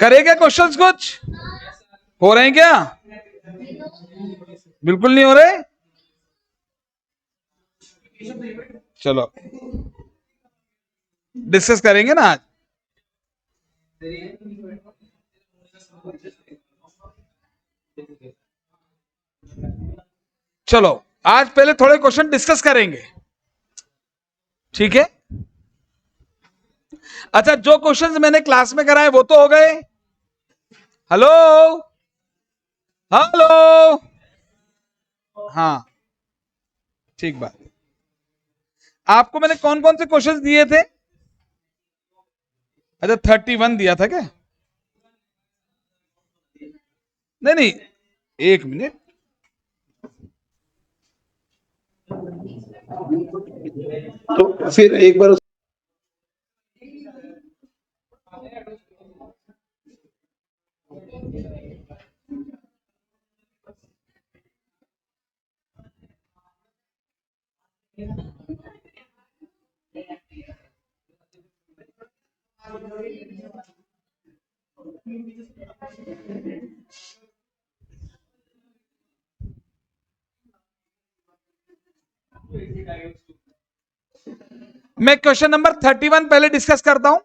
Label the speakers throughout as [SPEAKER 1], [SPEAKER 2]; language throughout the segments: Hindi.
[SPEAKER 1] करेगा क्वेश्चंस कुछ हो रहे हैं क्या? बिल्कुल नहीं हो रहे। चलो डिस्कस करेंगे ना आज। चलो आज पहले थोड़े क्वेश्चन डिस्कस करेंगे, ठीक है? अच्छा, जो क्वेश्चंस मैंने क्लास में कराए वो तो हो गए। हेलो हेलो, हाँ ठीक बात। आपको मैंने कौन कौन से क्वेश्चंस दिए थे? अच्छा 31 दिया था क्या? नहीं नहीं, एक मिनट।
[SPEAKER 2] तो फिर एक बार
[SPEAKER 1] मैं क्वेश्चन नंबर 31 पहले डिस्कस करता हूं,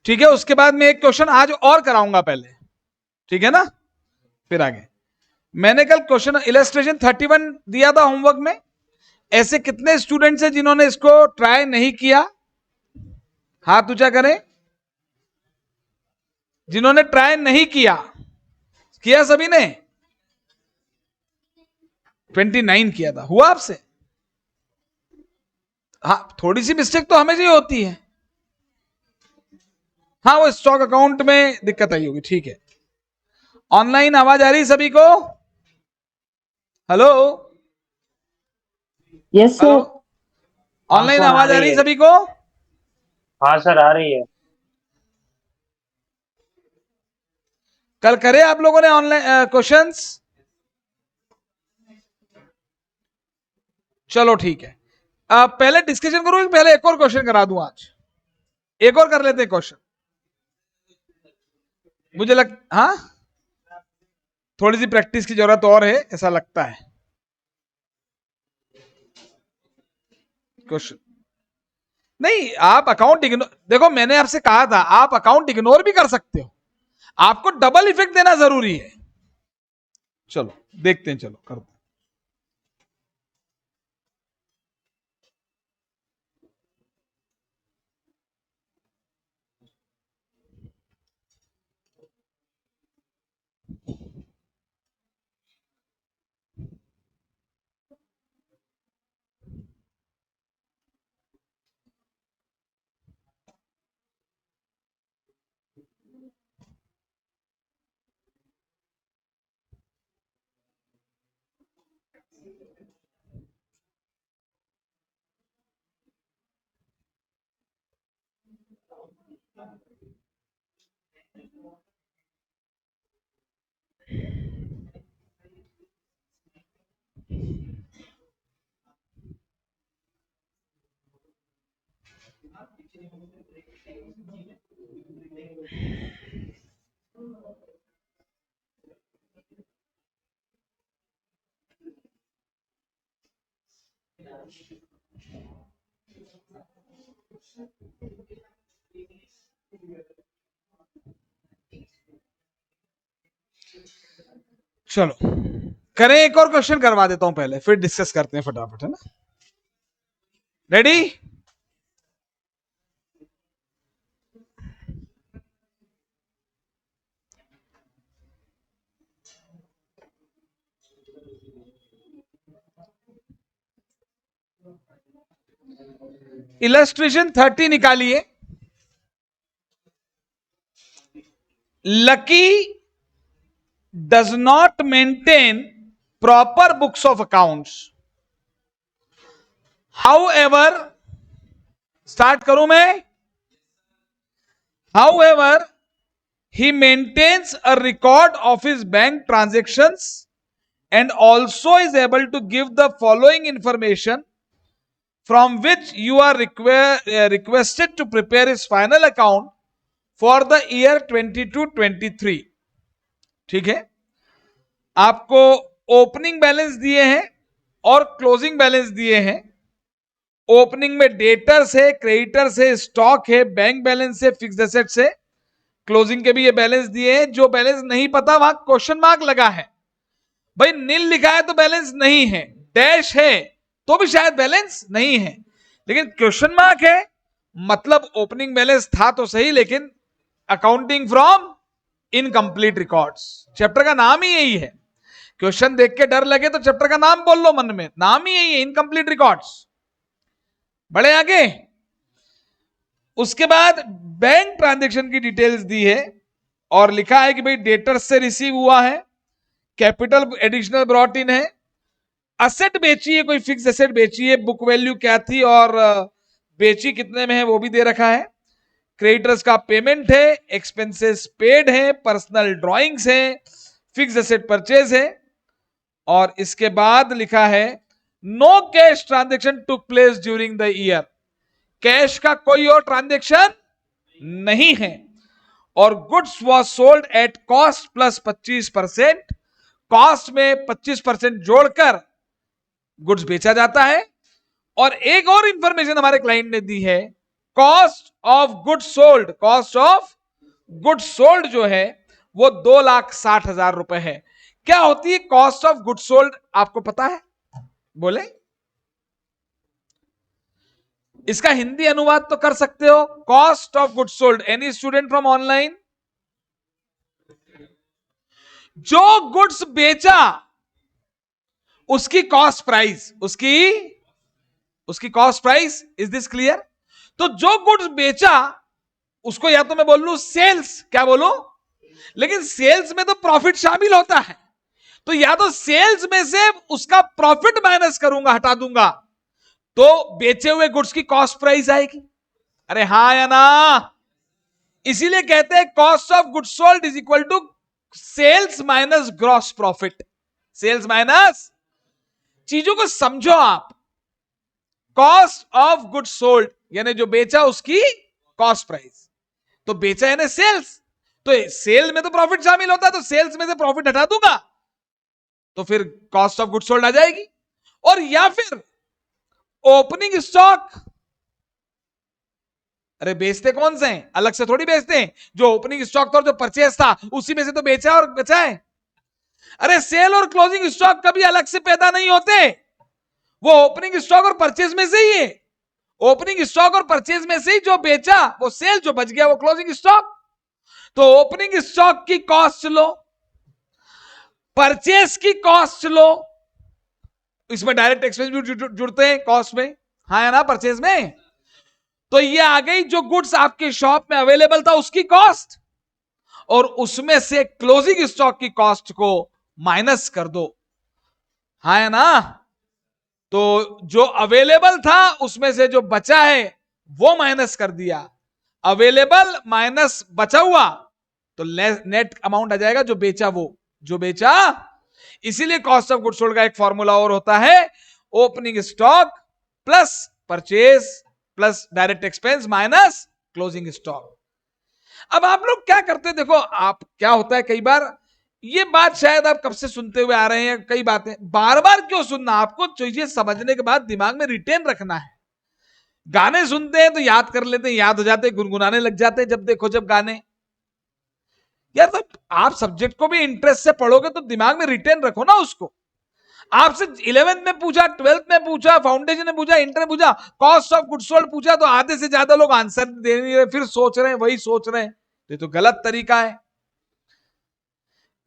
[SPEAKER 1] ठीक है? उसके बाद मैं एक क्वेश्चन आज और कराऊंगा पहले, ठीक है ना? फिर आगे। मैंने कल क्वेश्चन इलस्ट्रेशन 31 दिया था होमवर्क में। ऐसे कितने स्टूडेंट्स हैं जिन्होंने इसको ट्राई नहीं किया? हाथ ऊंचा करें। जिन्होंने ट्राई नहीं किया, किया सभी ने? 29 किया था। हुआ आपसे? हाँ, थोड़ी सी मिस्टेक तो हमें ही होती है। हाँ, वो स्टॉक अकाउंट में दिक्कत आई होगी, ठीक है। ऑनलाइन आवाज आ रही सभी को? Hello
[SPEAKER 3] yes
[SPEAKER 1] hello,
[SPEAKER 3] sir.
[SPEAKER 1] Online आवाज आ रही सभी को?
[SPEAKER 4] हाँ सर आ रही है।
[SPEAKER 1] कल करे आप लोगों ने ऑनलाइन क्वेश्चंस? चलो ठीक है। पहले डिस्कशन करूं कि पहले एक और क्वेश्चन करा दूं? आज एक और कर लेते हैं क्वेश्चन। मुझे हाँ, थोड़ी सी प्रैक्टिस की जरूरत और है ऐसा लगता है। क्वेश्चन नहीं, आप अकाउंट इग्नोर, देखो मैंने आपसे कहा था आप अकाउंट इग्नोर भी कर सकते हो, आपको डबल इफेक्ट देना जरूरी है। चलो देखते हैं, चलो करते हैं। चलो करें, एक और क्वेश्चन करवा देता हूं पहले, फिर डिस्कस करते हैं फटाफट, है ना? रेडी? इलस्ट्रेशन 30 निकालिए। Lucky does not maintain proper books of accounts. However, start करूं मैं? However, he maintains a record of his bank transactions and also is able to give the following information from which you are requested to prepare his final account for the year 22-23। ठीक है, आपको ओपनिंग बैलेंस दिए हैं और क्लोजिंग बैलेंस दिए हैं। ओपनिंग में डेटर्स है, क्रेडिटर्स है, स्टॉक है, बैंक बैलेंस है, फिक्स्ड एसेट्स है। क्लोजिंग के भी ये बैलेंस दिए हैं। जो बैलेंस नहीं पता वहां क्वेश्चन मार्क लगा है। भाई नील लिखा है तो बैलेंस नहीं है, डैश है तो भी शायद बैलेंस नहीं है, लेकिन क्वेश्चन मार्क है मतलब ओपनिंग बैलेंस था तो सही, लेकिन accounting from incomplete records. Chapter का नाम ही यही है। क्वेश्चन देख के डर लगे तो चैप्टर का नाम बोल लो मन में, नाम ही यही है, इनकंप्लीट रिकॉर्ड्स। बड़े आगे, उसके बाद बैंक ट्रांजैक्शन की डिटेल्स दी है और लिखा है कि भाई डेटर्स से रिसीव हुआ है, कैपिटल एडिशनल ब्रॉट इन है, असेट बेची है, कोई फिक्स एसेट बेची है, बुक वैल्यू क्या थी और बेची कितने में है वो भी दे रखा है। क्रेडिटर्स का पेमेंट है, एक्सपेंसेस पेड है, पर्सनल ड्राइंग्स है, फिक्स एसेट परचेज है। और इसके बाद लिखा है no cash transaction took place during the year. Cash का कोई और ट्रांजैक्शन नहीं है। और goods was sold at cost plus 25%। Cost में 25% जोड़कर गुड्स बेचा जाता है। और एक और इंफॉर्मेशन हमारे क्लाइंट ने दी है, cost of goods sold, cost of goods sold जो है वो 2,60,000 रुपए है। क्या होती है कॉस्ट ऑफ गुड्स सोल्ड, आपको पता है? बोले, इसका हिंदी अनुवाद तो कर सकते हो, cost of goods sold. Any student from online? जो गुड्स बेचा उसकी कॉस्ट प्राइस, उसकी cost price. Is this clear? तो जो गुड्स बेचा उसको या तो मैं बोल लूं सेल्स, क्या बोलूं, लेकिन सेल्स में तो प्रॉफिट शामिल होता है, तो या तो सेल्स में से उसका प्रॉफिट माइनस करूंगा, हटा दूंगा, तो बेचे हुए गुड्स की कॉस्ट प्राइस आएगी। अरे हां या ना? इसीलिए कहते हैं cost of goods sold is equal to sales minus gross profit. Sales minus, चीजों को समझो आप, कॉस्ट ऑफ गुड्स सोल्ड यानी जो बेचा उसकी कॉस्ट प्राइस, तो बेचा यानी सेल्स, तो सेल में तो प्रॉफिट शामिल होता है, तो सेल्स में से प्रॉफिट हटा दूंगा तो फिर कॉस्ट ऑफ गुड्स सोल्ड आ जाएगी। और या फिर ओपनिंग स्टॉक, अरे बेचते कौन से हैं, अलग से थोड़ी बेचते हैं, जो ओपनिंग स्टॉक था और जो परचेज था उसी में से तो बेचा और बचा है। अरे सेल और क्लोजिंग स्टॉक कभी अलग से पैदा नहीं होते, वो ओपनिंग स्टॉक और परचेज में से ही है। ओपनिंग स्टॉक और परचेज में से ही जो बेचा वो सेल, जो बच गया वो क्लोजिंग स्टॉक। तो ओपनिंग स्टॉक की कॉस्ट लो, परचेज की कॉस्ट लो, इसमें डायरेक्ट एक्सपेंस भी जुड़ते हैं कॉस्ट में, हाँ या ना, परचेज में। तो ये आ गई जो गुड्स आपके शॉप में अवेलेबल था उसकी कॉस्ट, और उसमें से क्लोजिंग स्टॉक की कॉस्ट को माइनस कर दो, हाँ या ना। तो जो अवेलेबल था उसमें से जो बचा है वो माइनस कर दिया, अवेलेबल माइनस बचा हुआ, तो नेट अमाउंट आ जाएगा जो बेचा, वो जो बेचा। इसीलिए कॉस्ट ऑफ गुड्स सोल्ड का एक फॉर्मूला और होता है, opening stock plus purchase plus direct expense minus closing stock. अब आप लोग क्या करते हैं, देखो आप क्या होता है, कई बार ये बात शायद आप कब से सुनते हुए आ रहे हैं, कई बातें बार बार क्यों सुनना, आपको चीजें समझने के बाद दिमाग में रिटेन रखना है। गाने सुनते हैं तो याद कर लेते हैं, याद हो जाते हैं, गुनगुनाने लग जाते हैं जब देखो जब गाने। यार तो आप सब्जेक्ट को भी इंटरेस्ट से पढ़ोगे तो दिमाग में रिटेन रखो ना उसको। आपसे 11th में पूछा, 12th में पूछा, फाउंडेशन में पूछा, इंटर में पूछा, कॉस्ट ऑफ गुड्स सोल्ड पूछा, तो आधे से ज्यादा लोग आंसर दे नहीं रहे, फिर सोच रहे हैं, वही सोच रहे हैं। ये तो गलत तरीका है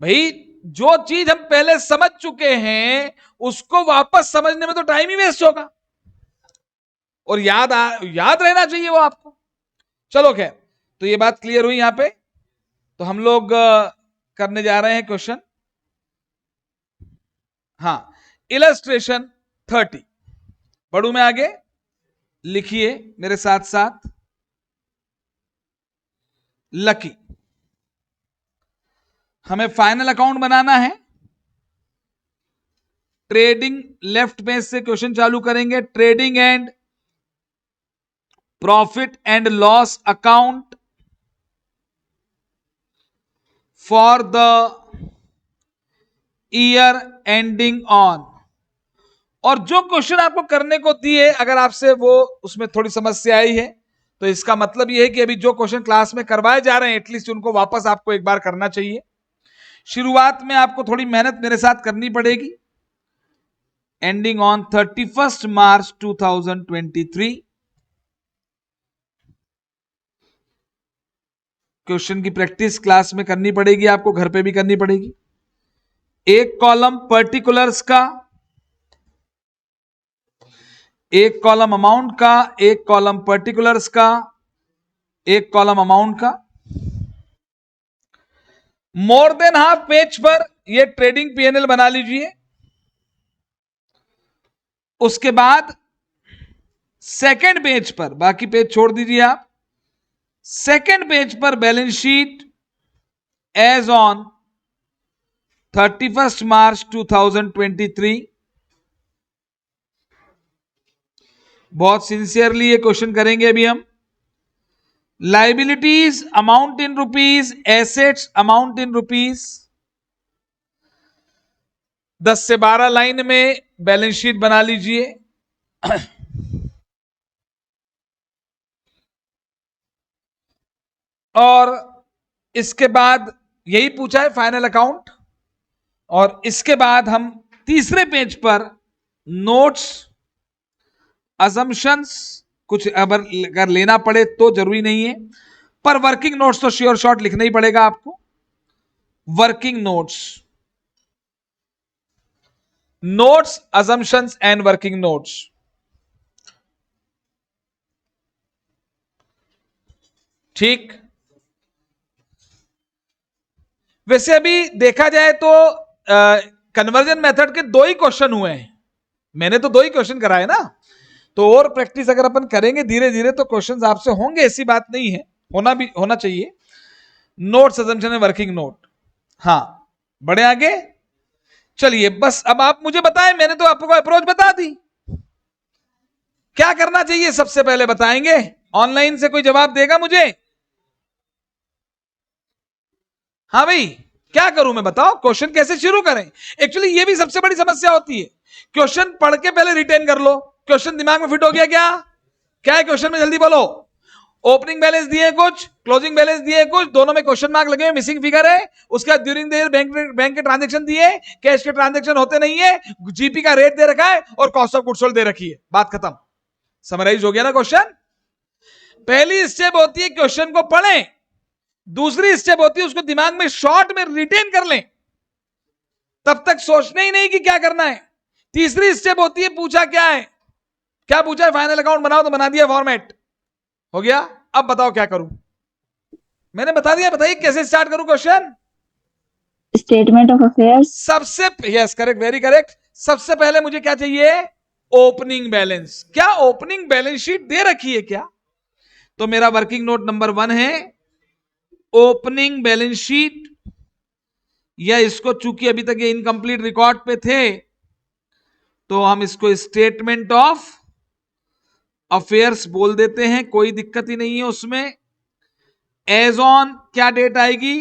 [SPEAKER 1] भाई। जो चीज हम पहले समझ चुके हैं उसको वापस समझने में तो टाइम ही वेस्ट होगा, और याद रहना चाहिए वो आपको। चलो खैर, तो ये बात क्लियर हुई यहां पे। तो हम लोग करने जा रहे हैं क्वेश्चन, हाँ, इलस्ट्रेशन 30। बढ़ू मैं आगे, लिखिए मेरे साथ साथ। लकी, हमें फाइनल अकाउंट बनाना है। ट्रेडिंग लेफ्ट में से क्वेश्चन चालू करेंगे, trading and profit and loss account for the year ending on. और जो क्वेश्चन आपको करने को दिए, अगर आपसे वो उसमें थोड़ी समस्या आई है तो इसका मतलब ये है कि अभी जो क्वेश्चन क्लास में करवाए जा रहे हैं एटलीस्ट उनको वापस आपको एक बार करना चाहिए। शुरुआत में आपको थोड़ी मेहनत मेरे साथ करनी पड़ेगी। एंडिंग ऑन 31 मार्च 2023 क्वेश्चन की प्रैक्टिस क्लास में करनी पड़ेगी, आपको घर पे भी करनी पड़ेगी। एक कॉलम पर्टिकुलर्स का, एक कॉलम अमाउंट का, एक कॉलम पर्टिकुलर्स का, एक कॉलम अमाउंट का। मोर देन हाफ पेज पर ये ट्रेडिंग पीएनएल बना लीजिए। उसके बाद सेकंड पेज पर, बाकी पेज छोड़ दीजिए आप, सेकंड पेज पर बैलेंस शीट एज ऑन 31 मार्च 2023। बहुत सिंसियरली ये क्वेश्चन करेंगे अभी हम। Liabilities amount in rupees, assets amount in rupees. 10 से 12 लाइन में बैलेंस शीट बना लीजिए। और इसके बाद यही पूछा है फाइनल अकाउंट। और इसके बाद हम तीसरे पेज पर नोट्स, असम्पशंस, कुछ अगर लेना पड़े तो जरूरी नहीं है, पर वर्किंग नोट्स तो श्योर शॉर्ट लिखना ही पड़ेगा आपको। Working notes, notes, assumptions and working notes. ठीक। वैसे अभी देखा जाए तो कन्वर्जन मेथड के 2 ही क्वेश्चन हुए हैं, मैंने तो 2 ही क्वेश्चन कराए ना, तो और प्रैक्टिस अगर अपन करेंगे धीरे धीरे तो क्वेश्चंस आपसे होंगे, ऐसी बात नहीं है, होना चाहिए। Notes, assumption and working note. हाँ, बढ़े आगे। चलिए बस अब आप मुझे बताएं, मैंने तो आपको अप्रोच बता दी, क्या करना चाहिए सबसे पहले बताएंगे? ऑनलाइन से कोई जवाब देगा मुझे? हाँ भाई, क्या करूं मैं, बताओ क्वेश्चन कैसे शुरू करें? एक्चुअली ये भी सबसे बड़ी समस्या होती है, क्वेश्चन पढ़ के पहले रिटेन कर लो, क्वेश्चन दिमाग में फिट हो गया क्या? क्या है क्वेश्चन में, जल्दी बोलो। ओपनिंग बैलेंस दिए कुछ, क्लोजिंग बैलेंस दिए कुछ, दोनों में क्वेश्चन मार्क लगे हुए, मिसिंग फिगर है। उसके बाद ड्यूरिंग द ईयर बैंक के ट्रांजैक्शन दिए, कैश के ट्रांजैक्शन होते नहीं है, जीपी का रेट दे रखा है और कॉस्ट ऑफ गुड्स सोल्ड दे रखी है, बात खत्म। समराइज हो गया ना क्वेश्चन? पहली स्टेप होती है क्वेश्चन को पढ़ें, दूसरी स्टेप होती है उसको दिमाग में शॉर्ट में रिटेन कर लें, तब तक सोचना ही नहीं कि क्या करना है। तीसरी स्टेप होती है पूछा क्या है, क्या पूछा है, फाइनल अकाउंट बनाओ, तो बना दिया, फॉर्मेट हो गया। अब बताओ क्या करूं? मैंने बता दिया, बताइए कैसे स्टार्ट करूं क्वेश्चन?
[SPEAKER 3] Statement of affairs.
[SPEAKER 1] सबसे, यस करेक्ट, वेरी करेक्ट। सबसे पहले मुझे क्या चाहिए? Opening balance. क्या ओपनिंग बैलेंस शीट दे रखी है क्या? तो मेरा वर्किंग नोट नंबर 1 है ओपनिंग बैलेंस शीट, या इसको चूंकि अभी तक ये इनकम्प्लीट रिकॉर्ड पे थे तो हम इसको स्टेटमेंट ऑफ अफेयर्स बोल देते हैं, कोई दिक्कत ही नहीं है उसमें। एज ऑन क्या डेट आएगी?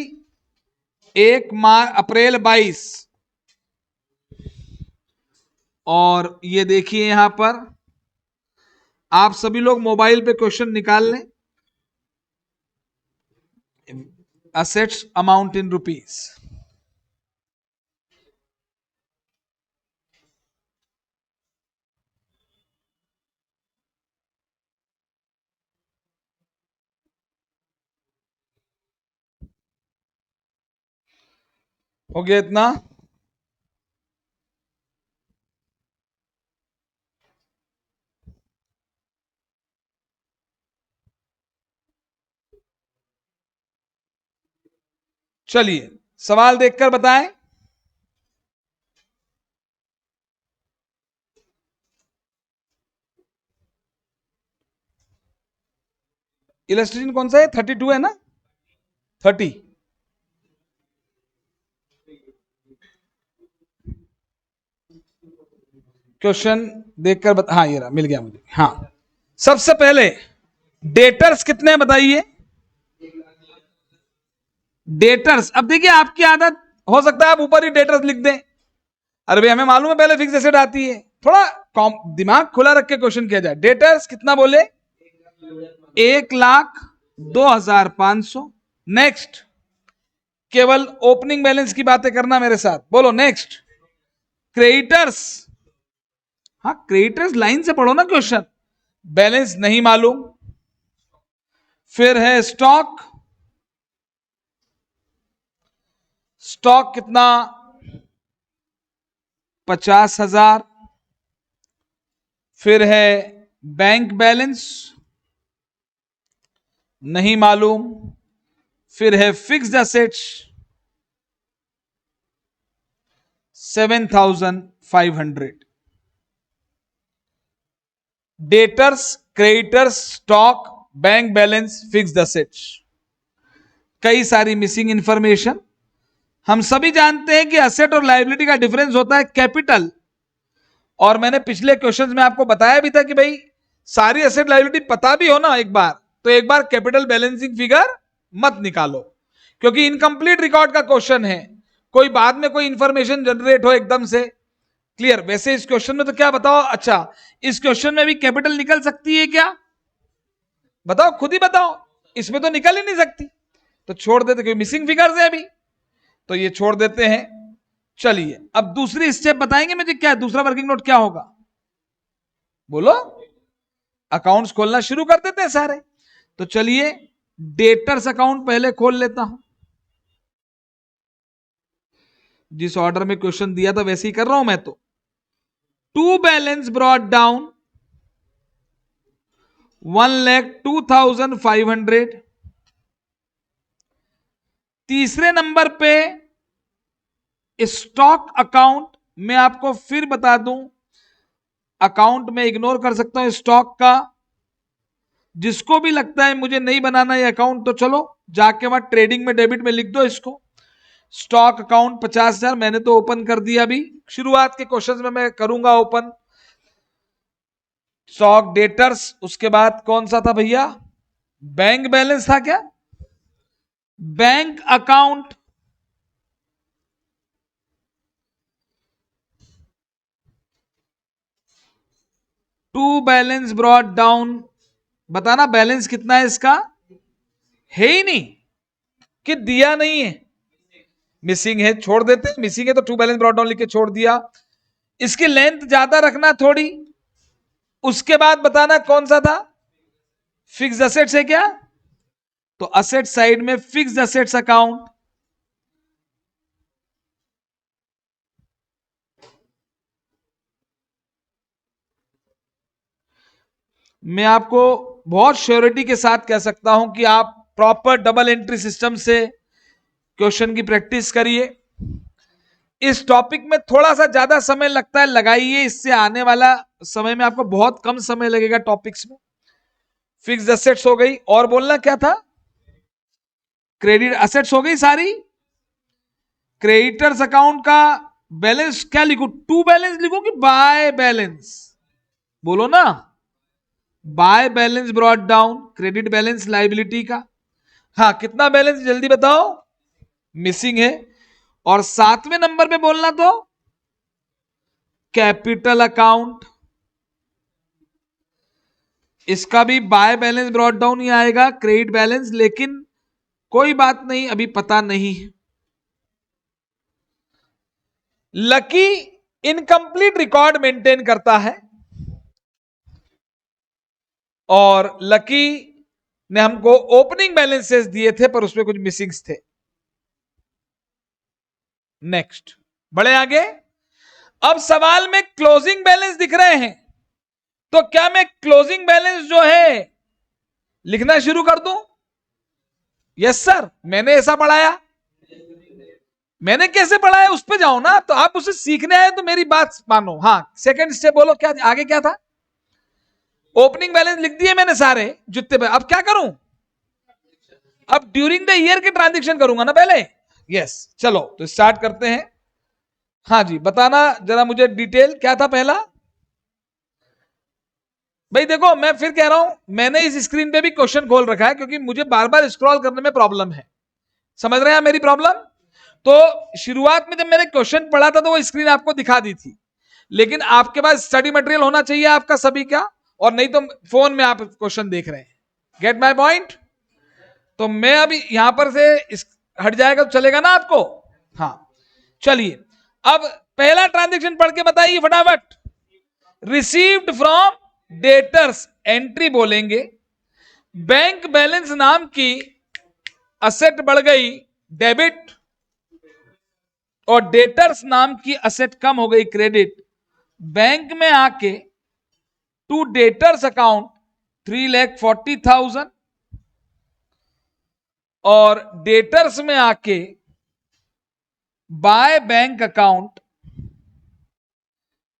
[SPEAKER 1] 1 अप्रैल 22। और ये देखिए यहां पर आप सभी लोग मोबाइल पे क्वेश्चन निकाल लें। असेट्स अमाउंट इन रुपीज, हो गया इतना? चलिए सवाल देखकर बताएं। इलस्ट्रेशन कौन सा है? 32 है ना? 30। क्वेश्चन देखकर बता, हाँ ये रहा, मिल गया मुझे। हाँ, सबसे पहले डेटर्स कितने बताइए? डेटर्स, अब देखिए आपकी आदत हो सकता है आप ऊपर ही डेटर्स लिख दें, अरे भाई हमें मालूम है पहले फिक्स एसेट आती है, थोड़ा दिमाग खुला रख के क्वेश्चन किया जाए। डेटर्स कितना बोले, 1,02,500। नेक्स्ट, केवल ओपनिंग बैलेंस की बातें करना मेरे साथ, बोलो नेक्स्ट। क्रेडिटर्स, हाँ क्रेडिटर्स लाइन से पढ़ो ना क्वेश्चन, बैलेंस नहीं मालूम। फिर है स्टॉक, स्टॉक कितना, 50,000। फिर है बैंक बैलेंस, नहीं मालूम। फिर है fixed assets, 7,500। Debtors, creditors, stock, bank balance, fixed assets, कई सारी मिसिंग इंफॉर्मेशन। हम सभी जानते हैं कि एसेट और लायबिलिटी का डिफरेंस होता है कैपिटल, और मैंने पिछले क्वेश्चंस में आपको बताया भी था कि भाई सारी एसेट लायबिलिटी पता भी हो ना एक बार, तो एक बार कैपिटल बैलेंसिंग फिगर मत निकालो, क्योंकि इनकम्प्लीट रिकॉर्ड का क्वेश्चन है, कोई बाद में कोई इंफॉर्मेशन जनरेट हो एकदम से। क्लियर? वैसे इस क्वेश्चन में तो क्या बताओ, अच्छा इस क्वेश्चन में भी कैपिटल निकल सकती है क्या, बताओ खुद ही बताओ, इसमें तो निकल ही नहीं सकती, तो छोड़ देते, क्योंकि मिसिंग फिगर्स है अभी, तो ये छोड़ देते हैं। चलिए अब दूसरी स्टेप बताएंगे मुझे, क्या दूसरा वर्किंग नोट क्या होगा, बोलो। अकाउंट्स खोलना शुरू कर देते हैं सारे, तो चलिए डेटर्स अकाउंट पहले खोल लेता हूं, जिस ऑर्डर में क्वेश्चन दिया था वैसे ही कर रहा हूं मैं तो। To balance brought down 1,02,500। तीसरे नंबर पे स्टॉक अकाउंट, मैं आपको फिर बता दूं, अकाउंट में इग्नोर कर सकता हूं स्टॉक का, जिसको भी लगता है मुझे नहीं बनाना ये अकाउंट तो चलो जाके वहां ट्रेडिंग में डेबिट में लिख दो इसको। स्टॉक अकाउंट 50,000 मैंने तो ओपन कर दिया, अभी शुरुआत के क्वेश्चंस में मैं करूंगा ओपन। स्टॉक, डेटर्स, उसके बाद कौन सा था भैया, बैंक बैलेंस था क्या, bank account, to balance brought down, बताना बैलेंस कितना है इसका, है ही नहीं कि दिया नहीं है, मिसिंग है, छोड़ देते, मिसिंग है तो टू बैलेंस ब्रॉट डाउन लिख के छोड़ दिया। इसकी लेंथ ज्यादा रखना थोड़ी, उसके बाद बताना कौन सा था, फिक्स्ड एसेट्स है क्या, तो असेट साइड में फिक्स्ड एसेट्स अकाउंट, मैं आपको बहुत श्योरिटी के साथ कह सकता हूं कि आप प्रॉपर डबल एंट्री सिस्टम से क्वेश्चन की प्रैक्टिस करिए। इस टॉपिक में थोड़ा सा ज्यादा समय लगता है, लगाइए, इससे आने वाला समय में आपको बहुत कम समय लगेगा टॉपिक्स में। फिक्स्ड एसेट्स हो गई, और बोलना क्या था, क्रेडिट एसेट्स हो गई सारी। क्रेडिटर्स अकाउंट का बैलेंस क्या लिखूं, टू बैलेंस लिखूं कि बाय बैलेंस, बोलो ना, bye balance brought down, credit balance liability का। हाँ कितना बैलेंस जल्दी बताओ, मिसिंग है। और 7वें नंबर पे बोलना तो कैपिटल अकाउंट, इसका भी बाय बैलेंस ब्रॉट डाउन ही आएगा, क्रेडिट बैलेंस, लेकिन कोई बात नहीं अभी पता नहीं है। लकी इनकम्प्लीट रिकॉर्ड मेंटेन करता है, और लकी ने हमको ओपनिंग बैलेंसेस दिए थे पर उसमें कुछ मिसिंग्स थे। नेक्स्ट बढ़े आगे। अब सवाल में क्लोजिंग बैलेंस दिख रहे हैं, तो क्या मैं क्लोजिंग बैलेंस जो है लिखना शुरू कर दूं, यस सर मैंने ऐसा पढ़ाया, मैंने कैसे पढ़ाया उस पे जाओ ना, तो आप उसे सीखने आए तो मेरी बात मानो। हाँ सेकंड स्टेप बोलो, क्या आगे क्या था, ओपनिंग बैलेंस लिख दिए मैंने सारे जितने पे, अब क्या करूं, अब ड्यूरिंग द ईयर के ट्रांजेक्शन करूंगा ना पहले, यस चलो तो स्टार्ट करते हैं। हाँ जी बताना जरा मुझे डिटेल क्या था पहला। भाई देखो मैं फिर कह रहा हूं, मैंने इस स्क्रीन पे भी क्वेश्चन खोल रखा है क्योंकि मुझे बार बार स्क्रॉल करने में प्रॉब्लम है। समझ रहे हैं मेरी प्रॉब्लम? तो शुरुआत में जब मैंने क्वेश्चन पढ़ा था तो वो स्क्रीन आपको दिखा दी थी, लेकिन आपके पास स्टडी मटेरियल होना चाहिए आपका सभी का, और नहीं तो फोन में आप क्वेश्चन देख रहे हैं। Gate my point? तो मैं अभी यहां पर से हट जाएगा तो चलेगा ना आपको? हाँ चलिए, अब पहला ट्रांजैक्शन पढ़ के बताइए फटाफट। रिसीव्ड फ्रॉम डेटर्स, एंट्री बोलेंगे। बैंक बैलेंस नाम की असेट बढ़ गई डेबिट, और डेटर्स नाम की असेट कम हो गई क्रेडिट। बैंक में आके टू डेटर्स अकाउंट 3,40,000 और डेटर्स में आके by bank account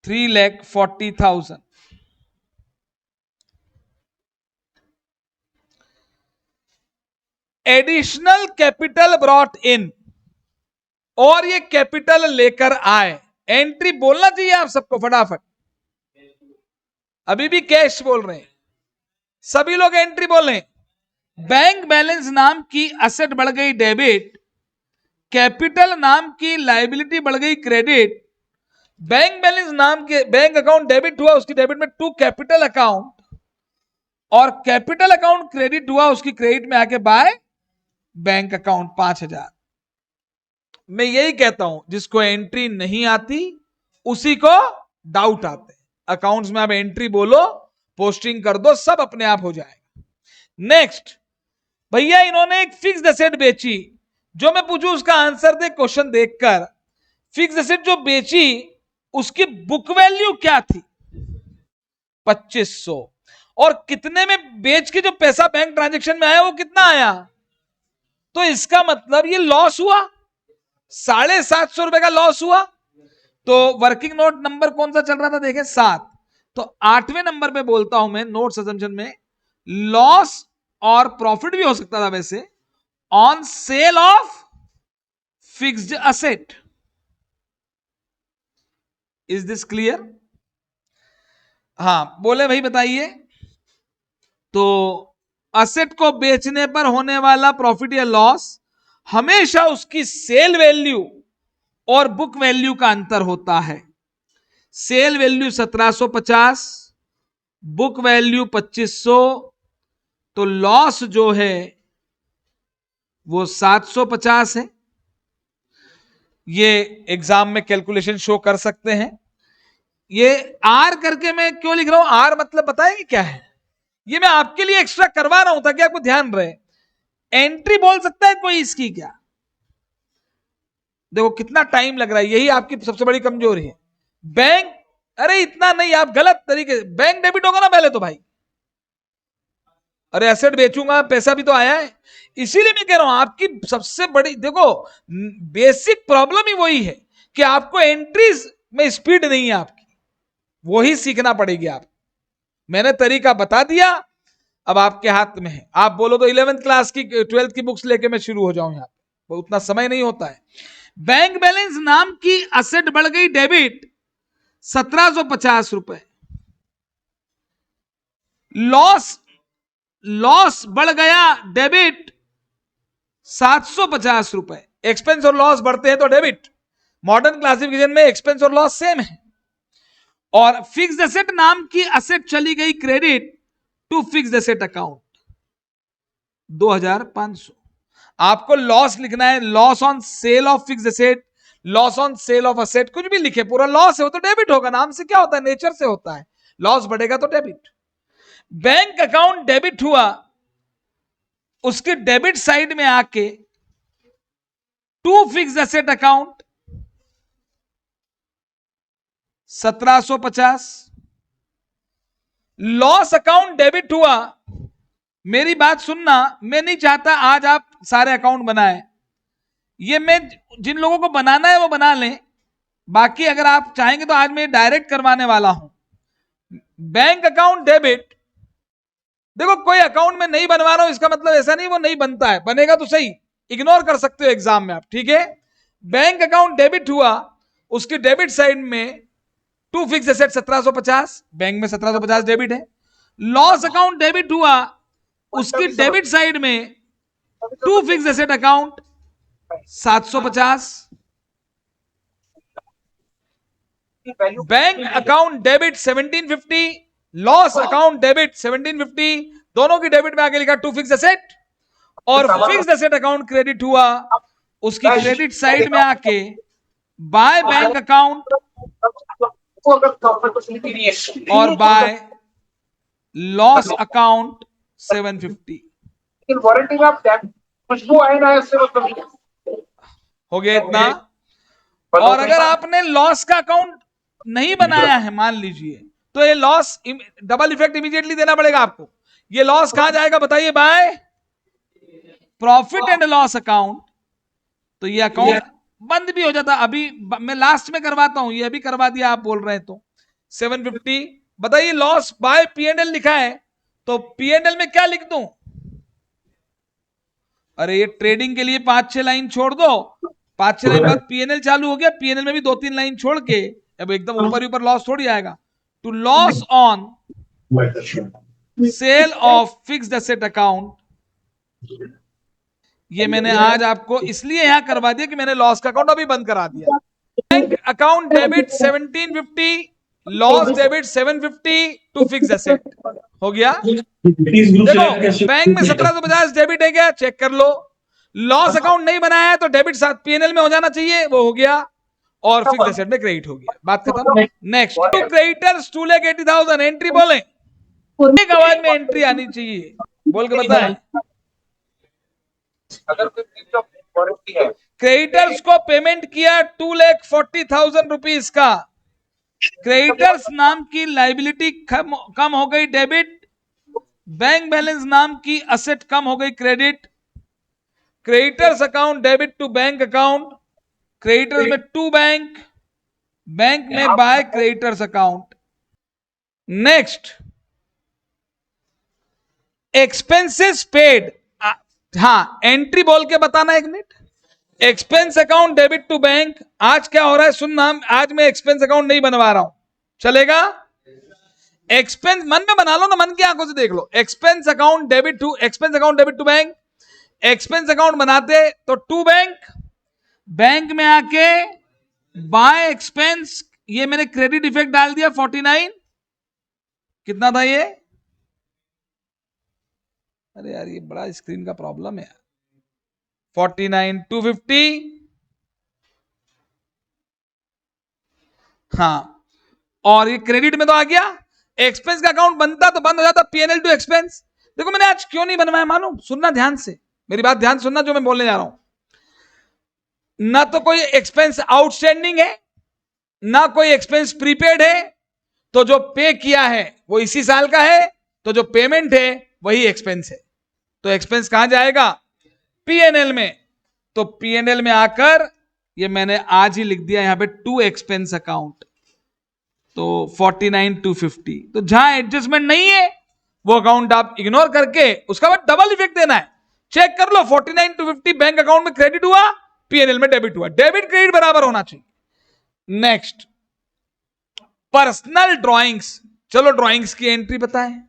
[SPEAKER 1] 3,40,000। Additional capital brought in, और ये कैपिटल लेकर आए। एंट्री बोलना चाहिए आप सबको फटाफट, अभी भी कैश बोल रहे हैं सभी लोग, एंट्री बोलें। बैंक बैलेंस नाम की असेट बढ़ गई डेबिट, कैपिटल नाम की लायबिलिटी बढ़ गई क्रेडिट। बैंक बैलेंस नाम के बैंक अकाउंट डेबिट हुआ, उसकी डेबिट में टू कैपिटल अकाउंट, और कैपिटल अकाउंट क्रेडिट हुआ, उसकी क्रेडिट में आके बाय बैंक अकाउंट 5,000। मैं यही कहता हूं, जिसको एंट्री नहीं आती उसी को डाउट आते हैं। अकाउंट्स में आप एंट्री बोलो, पोस्टिंग कर दो, सब अपने आप हो जाएगा। नेक्स्ट, भैया इन्होंने एक फिक्स्ड एसेट बेची, जो मैं पूछूं उसका आंसर दे क्वेश्चन देखकर। फिक्स्ड एसेट जो बेची उसकी बुक वैल्यू क्या थी? 2500। और कितने में बेच के जो पैसा बैंक ट्रांजैक्शन में आया वो कितना आया? तो इसका मतलब ये लॉस हुआ, 750 रुपए का लॉस हुआ। तो वर्किंग नोट नंबर कौन सा चल रहा था देखें, 7। तो 8वें नंबर पे बोलता हूं मैं नोट्स असम्पशन में, लॉस और प्रॉफिट भी हो सकता था वैसे, on sale of fixed asset. Is this clear? हाँ बोले भाई बताइए। तो असेट को बेचने पर होने वाला प्रॉफिट या लॉस हमेशा उसकी सेल वैल्यू और बुक वैल्यू का अंतर होता है। सेल वैल्यू 1750, बुक वैल्यू 2500, तो लॉस जो है वो 750 है। ये एग्जाम में कैलकुलेशन शो कर सकते हैं। ये आर करके मैं क्यों लिख रहा हूं, आर मतलब बताएंगे क्या है? ये मैं आपके लिए एक्स्ट्रा करवा रहा हूं ताकि आपको ध्यान रहे। एंट्री बोल सकता है कोई इसकी क्या? देखो कितना टाइम लग रहा है, यही आपकी सबसे बड़ी कमजोरी है। बैंक, अरे इतना नहीं, आप गलत तरीके से, बैंक डेबिट होगा ना पहले तो भाई। अरे एसेट बेचूंगा, पैसा भी तो आया है। इसीलिए मैं कह रहा हूं आपकी सबसे बड़ी, देखो बेसिक प्रॉब्लम ही वही है कि आपको एंट्रीज में स्पीड नहीं है आपकी, वही सीखना पड़ेगी आप। मैंने तरीका बता दिया, अब आपके हाथ में है। आप बोलो तो 11th क्लास की 12th की बुक्स लेके मैं शुरू हो जाऊं, यहां पर उतना समय नहीं होता है। बैंक बैलेंस नाम की असेट बढ़ गई डेबिट 1750 रुपए, लॉस बढ़ गया डेबिट 750 रुपए। एक्सपेंस और लॉस बढ़ते हैं तो डेबिट, मॉडर्न क्लासिफिकेशन में एक्सपेंस और लॉस सेम है। और फिक्स्ड एसेट नाम की असेट चली गई credit to fixed asset account 2500। आपको लॉस लिखना है, loss on sale of fixed asset, loss on sale of asset, कुछ भी लिखे, पूरा लॉस है वो तो डेबिट होगा, नाम से क्या होता है, नेचर से होता है, लॉस बढ़ेगा तो डेबिट। बैंक अकाउंट डेबिट हुआ, उसके डेबिट साइड में आके to fixed asset account 1750। Loss account debit हुआ, मेरी बात सुनना, मैं नहीं चाहता आज आप सारे अकाउंट बनाएं, ये मैं जिन लोगों को बनाना है वो बना लें, बाकी अगर आप चाहेंगे तो आज मैं डायरेक्ट करवाने वाला हूं। बैंक अकाउंट डेबिट, देखो कोई अकाउंट में नहीं बनवा रहा हूं इसका मतलब ऐसा नहीं वो नहीं बनता है, बनेगा तो सही, इग्नोर कर सकते हो एग्जाम में आप, ठीक है। बैंक अकाउंट डेबिट हुआ, उसकी डेबिट साइड में टू फिक्स एसेट 1750, बैंक में 1750 डेबिट है। लॉस अकाउंट डेबिट हुआ, उसकी डेबिट साइड में to fix asset account 750। Bank account debit 1750, loss account debit 1750, दोनों की डेबिट में आगे लिखा टू फिक्स एसेट, और फिक्स एसेट अकाउंट क्रेडिट हुआ, उसकी क्रेडिट साइड में आके बाय बैंक अकाउंट और बाय लॉस अकाउंट 750।
[SPEAKER 5] वारंटी में आप खुशबू आए ना इससे मतलब
[SPEAKER 1] हो गया इतना। और अगर आपने लॉस का अकाउंट नहीं बनाया है मान लीजिए, तो ये लॉस डबल इफेक्ट इमीडिएटली देना पड़ेगा आपको। ये लॉस कहां जाएगा बताइए? By profit and loss account. तो ये अकाउंट बंद भी हो जाता। अभी मैं लास्ट में करवाता हूं, ये अभी करवा दिया आप बोल रहे हैं तो 750। बताइए लॉस बाय P&L लिखा है, तो P&L में क्या लिख दूं? अरे ये ट्रेडिंग के लिए 5-6 लाइन छोड़ दो, 5-6 लाइन बाद P&L चालू हो गया, P&L में भी 2-3 लाइन छोड़ के, अब एकदम ऊपर ऊपर लॉस थोड़ी आएगा। To loss on sale of fixed asset account, ये मैंने आज आपको इसलिए यहां करवा दिया कि मैंने लॉस का अकाउंट अभी बंद करा दिया। Bank account debit 1750, loss debit 750 to fix asset. हो गया। देखो बैंक में 1750 डेबिट है क्या, चेक कर लो। लॉस अकाउंट नहीं बनाया है तो डेबिट साथ P&L में हो जाना चाहिए, वो हो गया, और फिक्स एसेट में क्रेडिट हो गया, बात खत्म। नेक्स्ट, टू क्रेडिटर्स 2,80,000, एंट्री बोले, एक आवाज में एंट्री आनी चाहिए, बोल के बताएं।
[SPEAKER 5] अगर कोई वारंटी है
[SPEAKER 1] क्रेडिटर्स को पेमेंट किया 2,40,000 रुपीज का, क्रेडिटर्स नाम की लाइबिलिटी कम हो गई डेबिट, बैंक बैलेंस नाम की असेट कम हो गई credit, creditors account debit to bank account, creditors में टू बैंक, बैंक में by creditors account. Next, expenses paid, हाँ एंट्री बोल के बताना एक minute. Expense account debit to bank, आज क्या हो रहा है सुनना, आज मैं एक्सपेंस अकाउंट नहीं बनवा रहा हूं, चलेगा? एक्सपेंस मन में बना लो ना, मन की आंखों से देख लो। Expense account debit to bank, expense account बनाते तो टू बैंक, बैंक में आके बाय एक्सपेंस, ये मैंने क्रेडिट इफेक्ट डाल दिया 49, कितना था ये? अरे यार ये बड़ा स्क्रीन का प्रॉब्लम है यार। 49 250, हाँ, और ये क्रेडिट में तो आ गया। एक्सपेंस का अकाउंट बनता तो बंद हो जाता P&L टू एक्सपेंस। देखो मैंने आज क्यों नहीं बनवाया मालूम, सुनना ध्यान से, मेरी बात ध्यान सुनना जो मैं बोलने जा रहा हूं। ना तो कोई एक्सपेंस आउटस्टैंडिंग है, ना कोई एक्सपेंस प्रीपेड है, तो जो पे किया है वो इसी साल का है, तो जो पेमेंट है वही एक्सपेंस है। तो एक्सपेंस कहां जाएगा? P&L में। तो P&L में आकर ये मैंने आज ही लिख दिया यहां पे टू एक्सपेंस अकाउंट, तो 49 250। तो जहां एडजस्टमेंट नहीं है वो अकाउंट आप इग्नोर करके उसका बाद डबल इफेक्ट देना है। चेक कर लो 49 250 बैंक अकाउंट में क्रेडिट हुआ, P&L में डेबिट हुआ, डेबिट क्रेडिट बराबर होना चाहिए। नेक्स्ट, पर्सनल ड्राइंग्स, चलो ड्राइंग्स की एंट्री बताएं।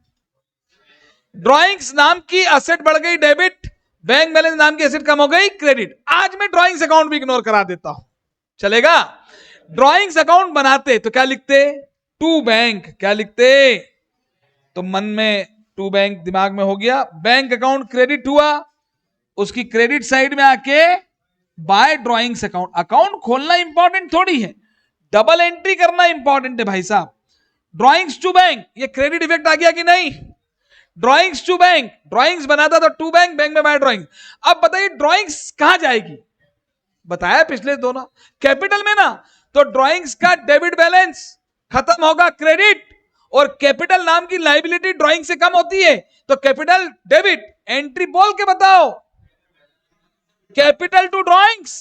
[SPEAKER 1] ड्राइंग्स नाम की असेट बढ़ गई डेबिट, बैंक बैलेंस नाम की एसेट कम हो गई क्रेडिट। आज मैं ड्राइंग्स अकाउंट भी इग्नोर करा देता हूं, चलेगा? ड्राइंग्स अकाउंट बनाते तो क्या लिखते? टू बैंक, क्या लिखते? तो मन में टू बैंक दिमाग में हो गया, बैंक अकाउंट क्रेडिट हुआ, उसकी क्रेडिट साइड में आके बाय ड्राइंग्स अकाउंट। अकाउंट खोलना इंपॉर्टेंट थोड़ी है, डबल एंट्री करना इंपॉर्टेंट है भाई साहब। ड्राइंग्स टू बैंक, ये क्रेडिट इफेक्ट आ गया कि नहीं? ड्राइंग्स टू बैंक, ड्राइंग्स बनाता तो टू बैंक, बैंक में बाय ड्राइंग। अब बताइए ड्राइंग्स कहां जाएगी? बताया पिछले दोनों, कैपिटल में ना, तो ड्राइंग्स का डेबिट बैलेंस खत्म होगा क्रेडिट, और कैपिटल नाम की लाइबिलिटी ड्राइंग से कम होती है, तो कैपिटल डेबिट, एंट्री बोल के बताओ। कैपिटल टू ड्राइंग्स,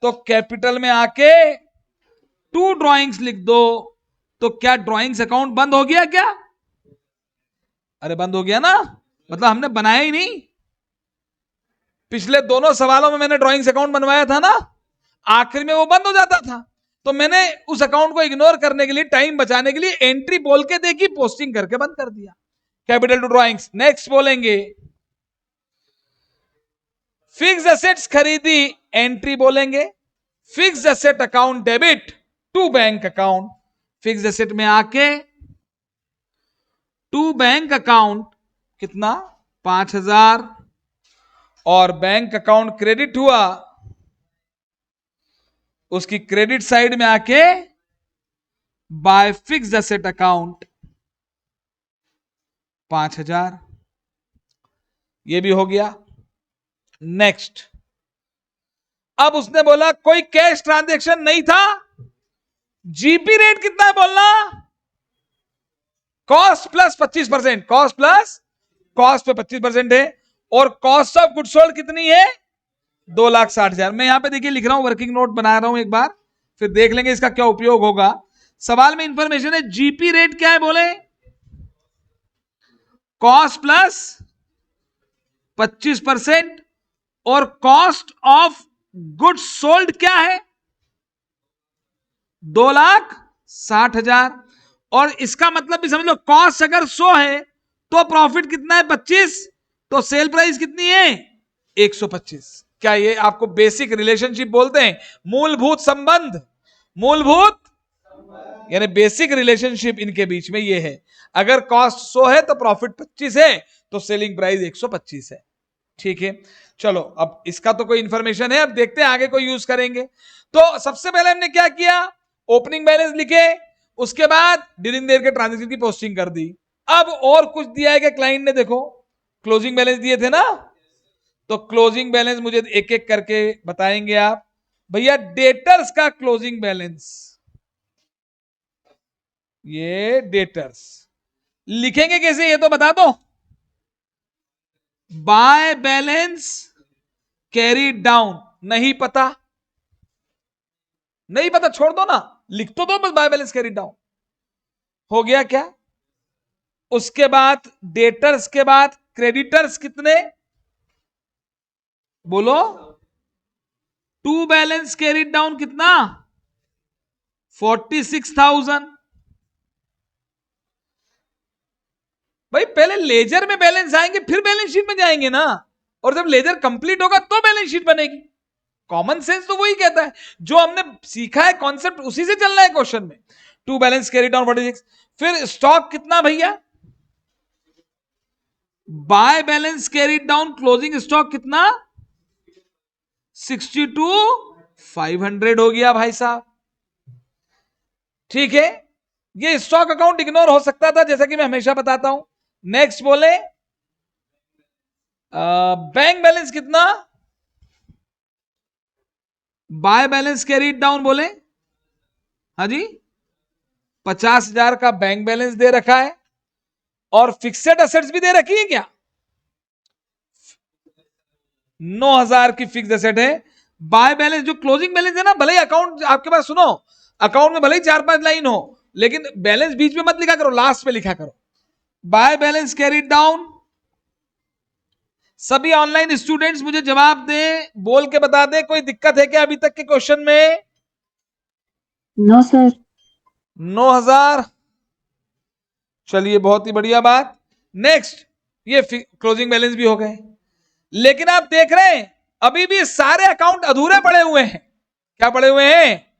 [SPEAKER 1] तो कैपिटल में आके टू ड्राइंग्स लिख दो, तो क्या ड्राइंग्स अकाउंट बंद हो गया क्या? अरे बंद हो गया ना, मतलब हमने बनाया ही नहीं। पिछले दोनों सवालों में मैंने ड्राइंग्स अकाउंट बनवाया था ना, आखिर में वो बंद हो जाता था, तो मैंने उस अकाउंट को इग्नोर करने के लिए, टाइम बचाने के लिए एंट्री बोल के देखी, पोस्टिंग करके बंद कर दिया। Capital to drawings. नेक्स्ट बोलेंगे, फिक्स एसेट्स खरीदी, एंट्री बोलेंगे fixed asset account debit to bank account. Fixed asset में आके टू बैंक अकाउंट कितना 5,000 और बैंक अकाउंट क्रेडिट हुआ, उसकी क्रेडिट साइड में आके बाय फिक्स्ड एसेट अकाउंट 5,000, ये भी हो गया। नेक्स्ट, अब उसने बोला कोई कैश ट्रांजैक्शन नहीं था, जीपी रेट कितना है बोलना, cost plus 25%, cost plus cost पे 25% है, और कॉस्ट ऑफ गुड सोल्ड कितनी है 2,60,000। मैं यहां पे देखिए लिख रहा हूं, वर्किंग नोट बना रहा हूं, एक बार फिर देख लेंगे इसका क्या उपयोग होगा। सवाल में इंफॉर्मेशन है, जीपी रेट क्या है बोले, कॉस्ट प्लस 25% और कॉस्ट ऑफ गुड्स सोल्ड क्या है 2,60,000, और इसका मतलब भी समझ लो, कॉस्ट अगर 100 है तो प्रॉफिट कितना है 25, तो सेल प्राइस कितनी है 125। क्या ये आपको बेसिक रिलेशनशिप बोलते हैं, मूलभूत संबंध, मूलभूत यानी बेसिक रिलेशनशिप इनके बीच में ये है। अगर कॉस्ट 100 है तो प्रॉफिट 25 है, तो सेलिंग प्राइस 125 है। ठीक है, चलो अब इसका तो कोई इंफॉर्मेशन है, अब देखते हैं आगे कोई यूज करेंगे। तो सबसे पहले हमने क्या किया, ओपनिंग बैलेंस लिखे, उसके बाद ड्यूरिंग देयर के ट्रांजैक्शन की पोस्टिंग कर दी। अब और कुछ दिया है कि क्लाइंट ने, देखो क्लोजिंग बैलेंस दिए थे ना, तो क्लोजिंग बैलेंस मुझे एक एक करके बताएंगे आप। भैया डेटर्स का क्लोजिंग बैलेंस, ये डेटर्स लिखेंगे कैसे ये तो बता दो। बाय बैलेंस कैरी डाउन, नहीं पता, नहीं पता छोड़ दो ना, लिख तो दो बस बाय बैलेंस कैरी डाउन, हो गया क्या। उसके बाद डेटर्स के बाद क्रेडिटर्स कितने बोलो, टू बैलेंस कैरी डाउन कितना 46,000। भाई पहले लेजर में बैलेंस आएंगे फिर बैलेंस शीट में जाएंगे ना, और जब लेजर कंप्लीट होगा तो बैलेंस शीट बनेगी। कॉमन सेंस तो वही कहता है, जो हमने सीखा है कॉन्सेप्ट उसी से चलना है क्वेश्चन में। टू बैलेंस कैरी डाउन 46, फिर स्टॉक कितना भैया, by balance carry down closing stock कितना 62,500 हो गया भाई साहब। ठीक है, ये स्टॉक अकाउंट इग्नोर हो सकता था जैसा कि मैं हमेशा बताता हूं। नेक्स्ट बोले बैंक बैलेंस कितना, बाय बैलेंस कैरीड डाउन बोले, हाँ जी 50,000 का बैंक बैलेंस दे रखा है, और फिक्सेड एसेट्स भी दे रखी है क्या, 9,000 की फिक्स एसेट है। बाय बैलेंस जो क्लोजिंग बैलेंस है ना, भले ही अकाउंट आपके पास, सुनो अकाउंट में भले ही 4-5 लाइन हो, लेकिन बैलेंस बीच में मत लिखा करो, लास्ट पे लिखा करो। बाय बैलेंस कैरीड डाउन, सभी ऑनलाइन स्टूडेंट्स मुझे जवाब दे, बोल के बता दे कोई दिक्कत है क्या अभी तक के क्वेश्चन में।
[SPEAKER 3] No sir.
[SPEAKER 1] 9,000, चलिए बहुत ही बढ़िया बात। नेक्स्ट, ये क्लोजिंग बैलेंस भी हो गए, लेकिन आप देख रहे हैं अभी भी सारे अकाउंट अधूरे पड़े हुए हैं। क्या पड़े हुए हैं,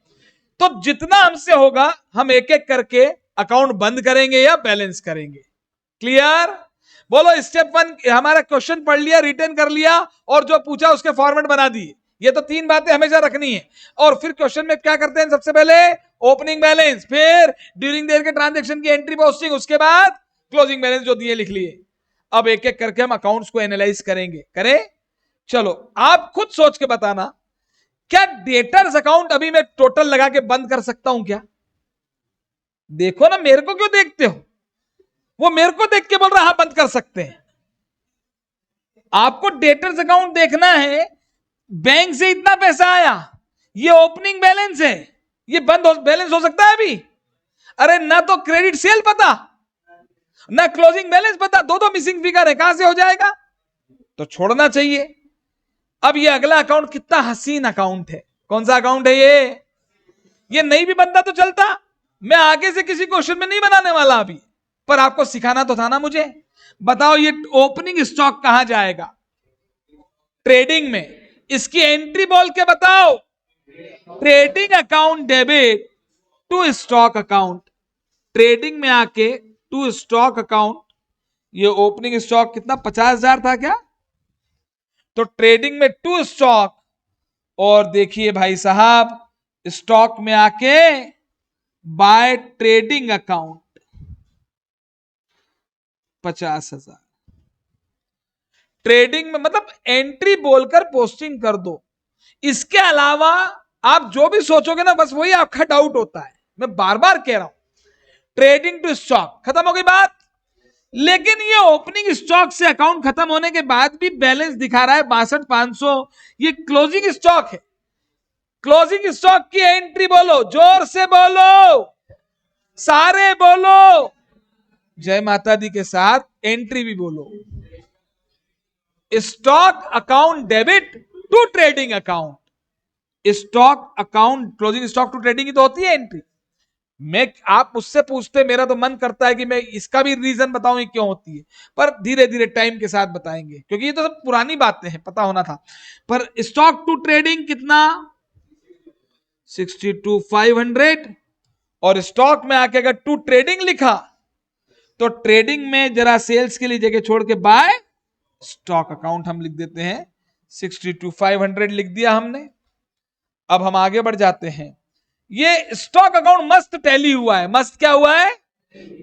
[SPEAKER 1] तो जितना हमसे होगा हम एक एक करके अकाउंट बंद करेंगे या बैलेंस करेंगे। क्लियर, बोलो स्टेप 1 हमारा क्वेश्चन पढ़ लिया, रिटर्न कर लिया, और जो पूछा उसके फॉर्मेट बना दिए। ये तो 3 बातें हमेशा रखनी है। और फिर क्वेश्चन में क्या करते हैं, सबसे पहले ओपनिंग बैलेंस, फिर ड्यूरिंग देयर के ट्रांजैक्शन की एंट्री पोस्टिंग, उसके बाद क्लोजिंग बैलेंस जो दिए लिख लिए। अब एक एक करके हम अकाउंट्स को एनालाइज करेंगे, करें। चलो आप खुद सोच के बताना, क्या डेटर्स अकाउंट अभी मैं टोटल लगा के बंद कर सकता हूं क्या। देखो ना, मेरे को क्यों देखते हो, वो मेरे को देख के बोल रहा हाँ बंद कर सकते हैं। आपको डेटर्स अकाउंट देखना है, बैंक से इतना पैसा आया, ये ओपनिंग बैलेंस है, ये बैलेंस हो सकता है अभी। अरे ना तो क्रेडिट सेल पता, ना क्लोजिंग बैलेंस पता, दो मिसिंग फिगर है, कहां से हो जाएगा, तो छोड़ना चाहिए। अब ये अगला अकाउंट कितना हसीन अकाउंट है, कौन सा अकाउंट है ये नहीं भी बनता तो चलता, मैं आगे से किसी क्वेश्चन में नहीं बनाने वाला अभी, पर आपको सिखाना तो था ना मुझे। बताओ ये ओपनिंग स्टॉक कहां जाएगा, ट्रेडिंग में, इसकी एंट्री बोल के बताओ। Trading account debit to stock account, trading में आके टू स्टॉक अकाउंट, ये ओपनिंग स्टॉक कितना 50,000 था क्या, तो ट्रेडिंग में टू स्टॉक, और देखिए भाई साहब स्टॉक में आके बाय ट्रेडिंग अकाउंट 50,000। ट्रेडिंग में मतलब एंट्री बोलकर पोस्टिंग कर दो। इसके अलावा आप जो भी सोचोगे ना बस वही आपका डाउट होता है। मैं बार बार कह रहा हूं, ट्रेडिंग टू स्टॉक खत्म हो गई बात। लेकिन ये ओपनिंग स्टॉक से अकाउंट खत्म होने के बाद भी बैलेंस दिखा रहा है 62,500, ये क्लोजिंग स्टॉक है। क्लोजिंग स्टॉक की एंट्री बोलो, जोर से बोलो, सारे बोलो, जय माता दी के साथ एंट्री भी बोलो। Stock account debit to trading account, stock account closing stock to trading ही तो होती है एंट्री। मैं आप मुझसे पूछते, मेरा तो मन करता है कि मैं इसका भी रीजन बताऊं ये क्यों होती है, पर धीरे धीरे टाइम के साथ बताएंगे क्योंकि ये तो सब पुरानी बातें हैं, पता होना था। पर स्टॉक टू ट्रेडिंग कितना 62,500, और स्टॉक में आके अगर टू ट्रेडिंग लिखा तो ट्रेडिंग में जरा सेल्स के लिए जगह छोड़ के बाय स्टॉक अकाउंट हम लिख देते हैं, 62,500 लिख दिया हमने। अब हम आगे बढ़ जाते हैं। ये स्टॉक अकाउंट मस्त टैली हुआ है, मस्त क्या हुआ है,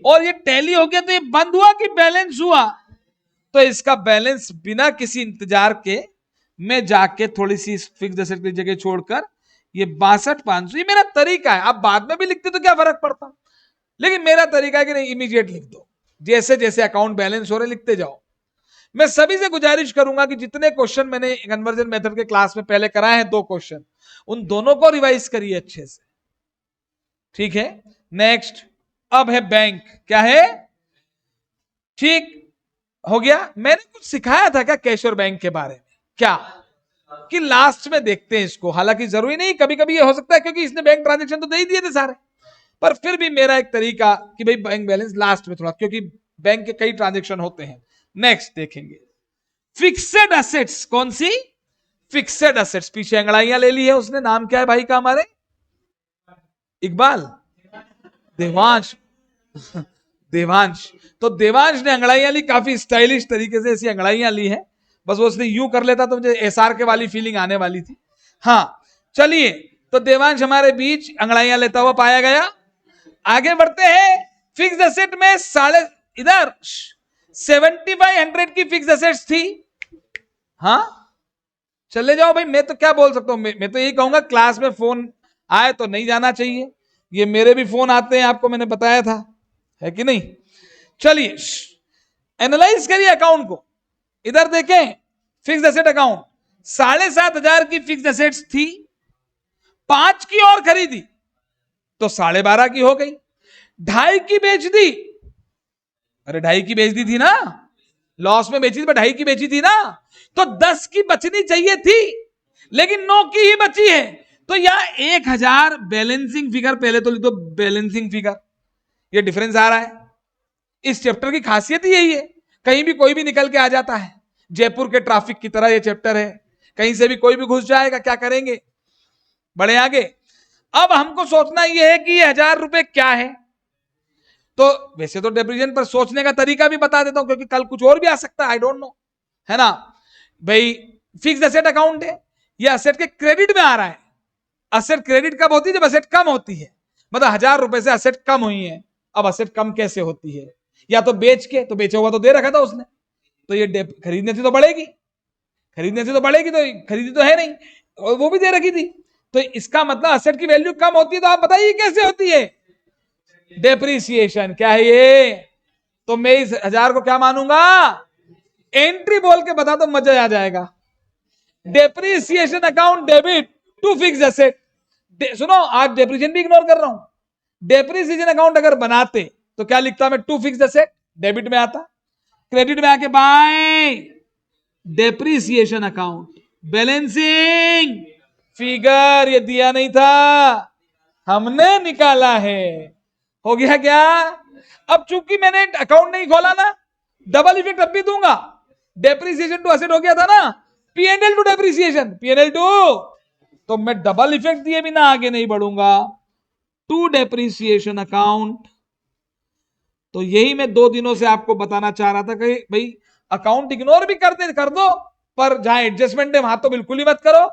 [SPEAKER 1] और ये टैली हो गया तो ये बंद हुआ कि बैलेंस हुआ, तो इसका बैलेंस बिना किसी इंतजार के मैं जाके थोड़ी सी फिक्स्ड एसेट की जगह छोड़कर ये 62,500, ये मेरा तरीका है। आप बाद में भी लिखते तो क्या फर्क पड़ता, लेकिन मेरा तरीका है कि नहीं, इमीडिएट लिख दो, जैसे जैसे अकाउंट बैलेंस हो रहे लिखते जाओ। मैं सभी से गुजारिश करूंगा कि जितने क्वेश्चन मैंने कन्वर्जन मेथड के क्लास में पहले कराए हैं 2 क्वेश्चन, उन दोनों को रिवाइज करिए अच्छे से, ठीक है। नेक्स्ट अब है बैंक, क्या है, ठीक हो गया। मैंने कुछ सिखाया था क्या कैश और बैंक के बारे में, क्या कि लास्ट में देखते हैं इसको, हालांकि जरूरी नहीं, कभी कभी ये हो सकता है क्योंकि इसने बैंक ट्रांजेक्शन तो दे ही दिए थे सारे, पर फिर भी मेरा एक तरीका कि भाई बैंक बैलेंस लास्ट में थोड़ा, क्योंकि बैंक के कई ट्रांजेक्शन होते हैं। नेक्स्ट देखेंगे फिक्सेड एसेट्स, कौन सी फिक्सेड एसेट्स, पीछे अंगड़ाइयां ले ली है उसने, नाम क्या है भाई का हमारे, इकबाल, देवांश देवांश, तो देवांश ने अंगड़ाइयां ली, काफी स्टाइलिश तरीके से ऐसी अंगड़ाइयां ली है, बस वो उसने यूं कर लेता तो मुझे एसआर के वाली फीलिंग आने वाली थी। हाँ चलिए, तो देवांश हमारे बीच अंगड़ाइयां लेता हुआ पाया गया। आगे बढ़ते हैं। फिक्स्ड एसेट में इधर 7,500 की फिक्स्ड एसेट्स थी। हाँ चले जाओ भाई, मैं तो क्या बोल सकता हूं, मैं तो यही कहूंगा क्लास में फोन आए तो नहीं जाना चाहिए, ये मेरे भी फोन आते हैं, आपको मैंने बताया था, है कि नहीं। चलिए एनालाइज करिए अकाउंट को, इधर देखें फिक्स्ड एसेट अकाउंट 7,500 की फिक्स्ड एसेट्स थी, 5 की और खरीदी तो 12,500 की हो गई, 2.5 की बेच दी, अरे 2.5 की बेच दी थी ना, लॉस में बेची थी पर 2.5 की बेची थी ना, तो 10 की बचनी चाहिए थी लेकिन 9 की ही बची है, तो यहां 1,000 बैलेंसिंग फिगर, पहले तो लिख दो बैलेंसिंग फिगर, ये डिफरेंस आ रहा है। इस चैप्टर की खासियत ही यही है, कहीं भी कोई भी निकल के आ जाता है, जयपुर के ट्रैफिक की तरह ये चैप्टर है, कहीं से भी कोई भी घुस जाएगा, क्या करेंगे, बढ़े आगे। अब हमको सोचना यह है कि 1,000 रुपए क्या है, तो वैसे तो डेप्रिसिएशन पर सोचने का तरीका भी बता देता हूं क्योंकि कल कुछ और भी आ सकता है, आई डोंट नो, है ना भाई। फिक्स्ड एसेट अकाउंट है, ये असेट के क्रेडिट में आ रहा है। असेट क्रेडिट कब होती है, जब असेट कम होती है, मतलब 1,000 रुपए से असेट कम हुई है। अब असेट कम कैसे होती है, या तो बेच के, तो बेचा हुआ तो दे रखा था उसने, तो ये खरीदने से तो बढ़ेगी, खरीदने से तो बढ़ेगी, तो खरीदी तो है नहीं, और वो भी दे रखी थी, तो इसका मतलब असेट की वैल्यू कम होती है। तो आप बताइए कैसे होती है, डेप्रिसिएशन। क्या है ये, तो मैं इस 1,000 को क्या मानूंगा, एंट्री बोल के बता दो, मजा आ जाएगा। Depreciation account debit to fixed asset, सुनो आज डेप्रिसिएशन भी इग्नोर कर रहा हूं। डेप्रिसिएशन अकाउंट अगर बनाते तो क्या लिखता मैं, टू फिक्स्ड एसेट, डेबिट में आता, क्रेडिट में आके bye depreciation account, balancing figure, ये दिया नहीं था, हमने निकाला है, हो गया क्या। अब चूंकि मैंने अकाउंट नहीं खोला ना, डबल इफेक्ट अब भी दूंगा, डेप्रिसिएशन टू एसेट हो गया था ना, P&L to depreciation, P&L to, तो मैं डबल इफेक्ट दिए बिना आगे नहीं बढ़ूंगा। टू डेप्रिसिएशन अकाउंट, तो यही मैं 2 दिनों से आपको बताना चाह रहा था कि भाई अकाउंट इग्नोर भी कर दो, पर जहां एडजस्टमेंट है वहां तो बिल्कुल ही मत करो।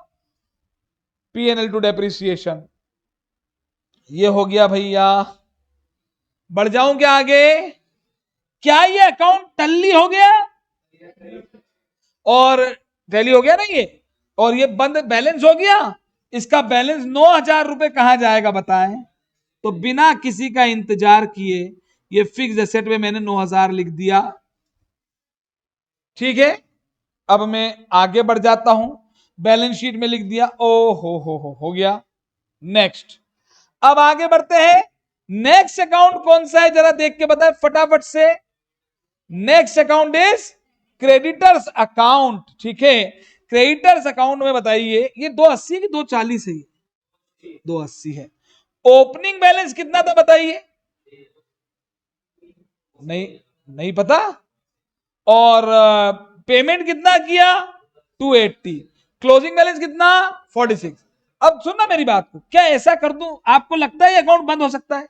[SPEAKER 1] P&L टू डेप्रिसिएशन, ये हो गया भैया। बढ़ जाऊं क्या आगे? क्या ये अकाउंट टल्ली हो गया और टैली हो गया ना ये, और ये बंद बैलेंस हो गया। इसका बैलेंस 9,000 रुपए कहां जाएगा बताएं? तो बिना किसी का इंतजार किए ये फिक्स एसेट में मैंने 9,000 लिख दिया। ठीक है, अब मैं आगे बढ़ जाता हूं, बैलेंस शीट में लिख दिया। ओ हो गया। नेक्स्ट, अब आगे बढ़ते हैं। नेक्स्ट अकाउंट कौन सा है जरा देख के बताएं फटाफट से। Next account is creditors account. ठीक है, क्रेडिटर्स अकाउंट में बताइए ये 280 है कि 240 है? 280 है। ओपनिंग बैलेंस कितना था बताइए? नहीं पता। और पेमेंट कितना किया? 280। क्लोजिंग बैलेंस कितना? 46। अब सुनना मेरी बात को, क्या ऐसा कर दूं आपको लगता है अकाउंट बंद हो सकता है,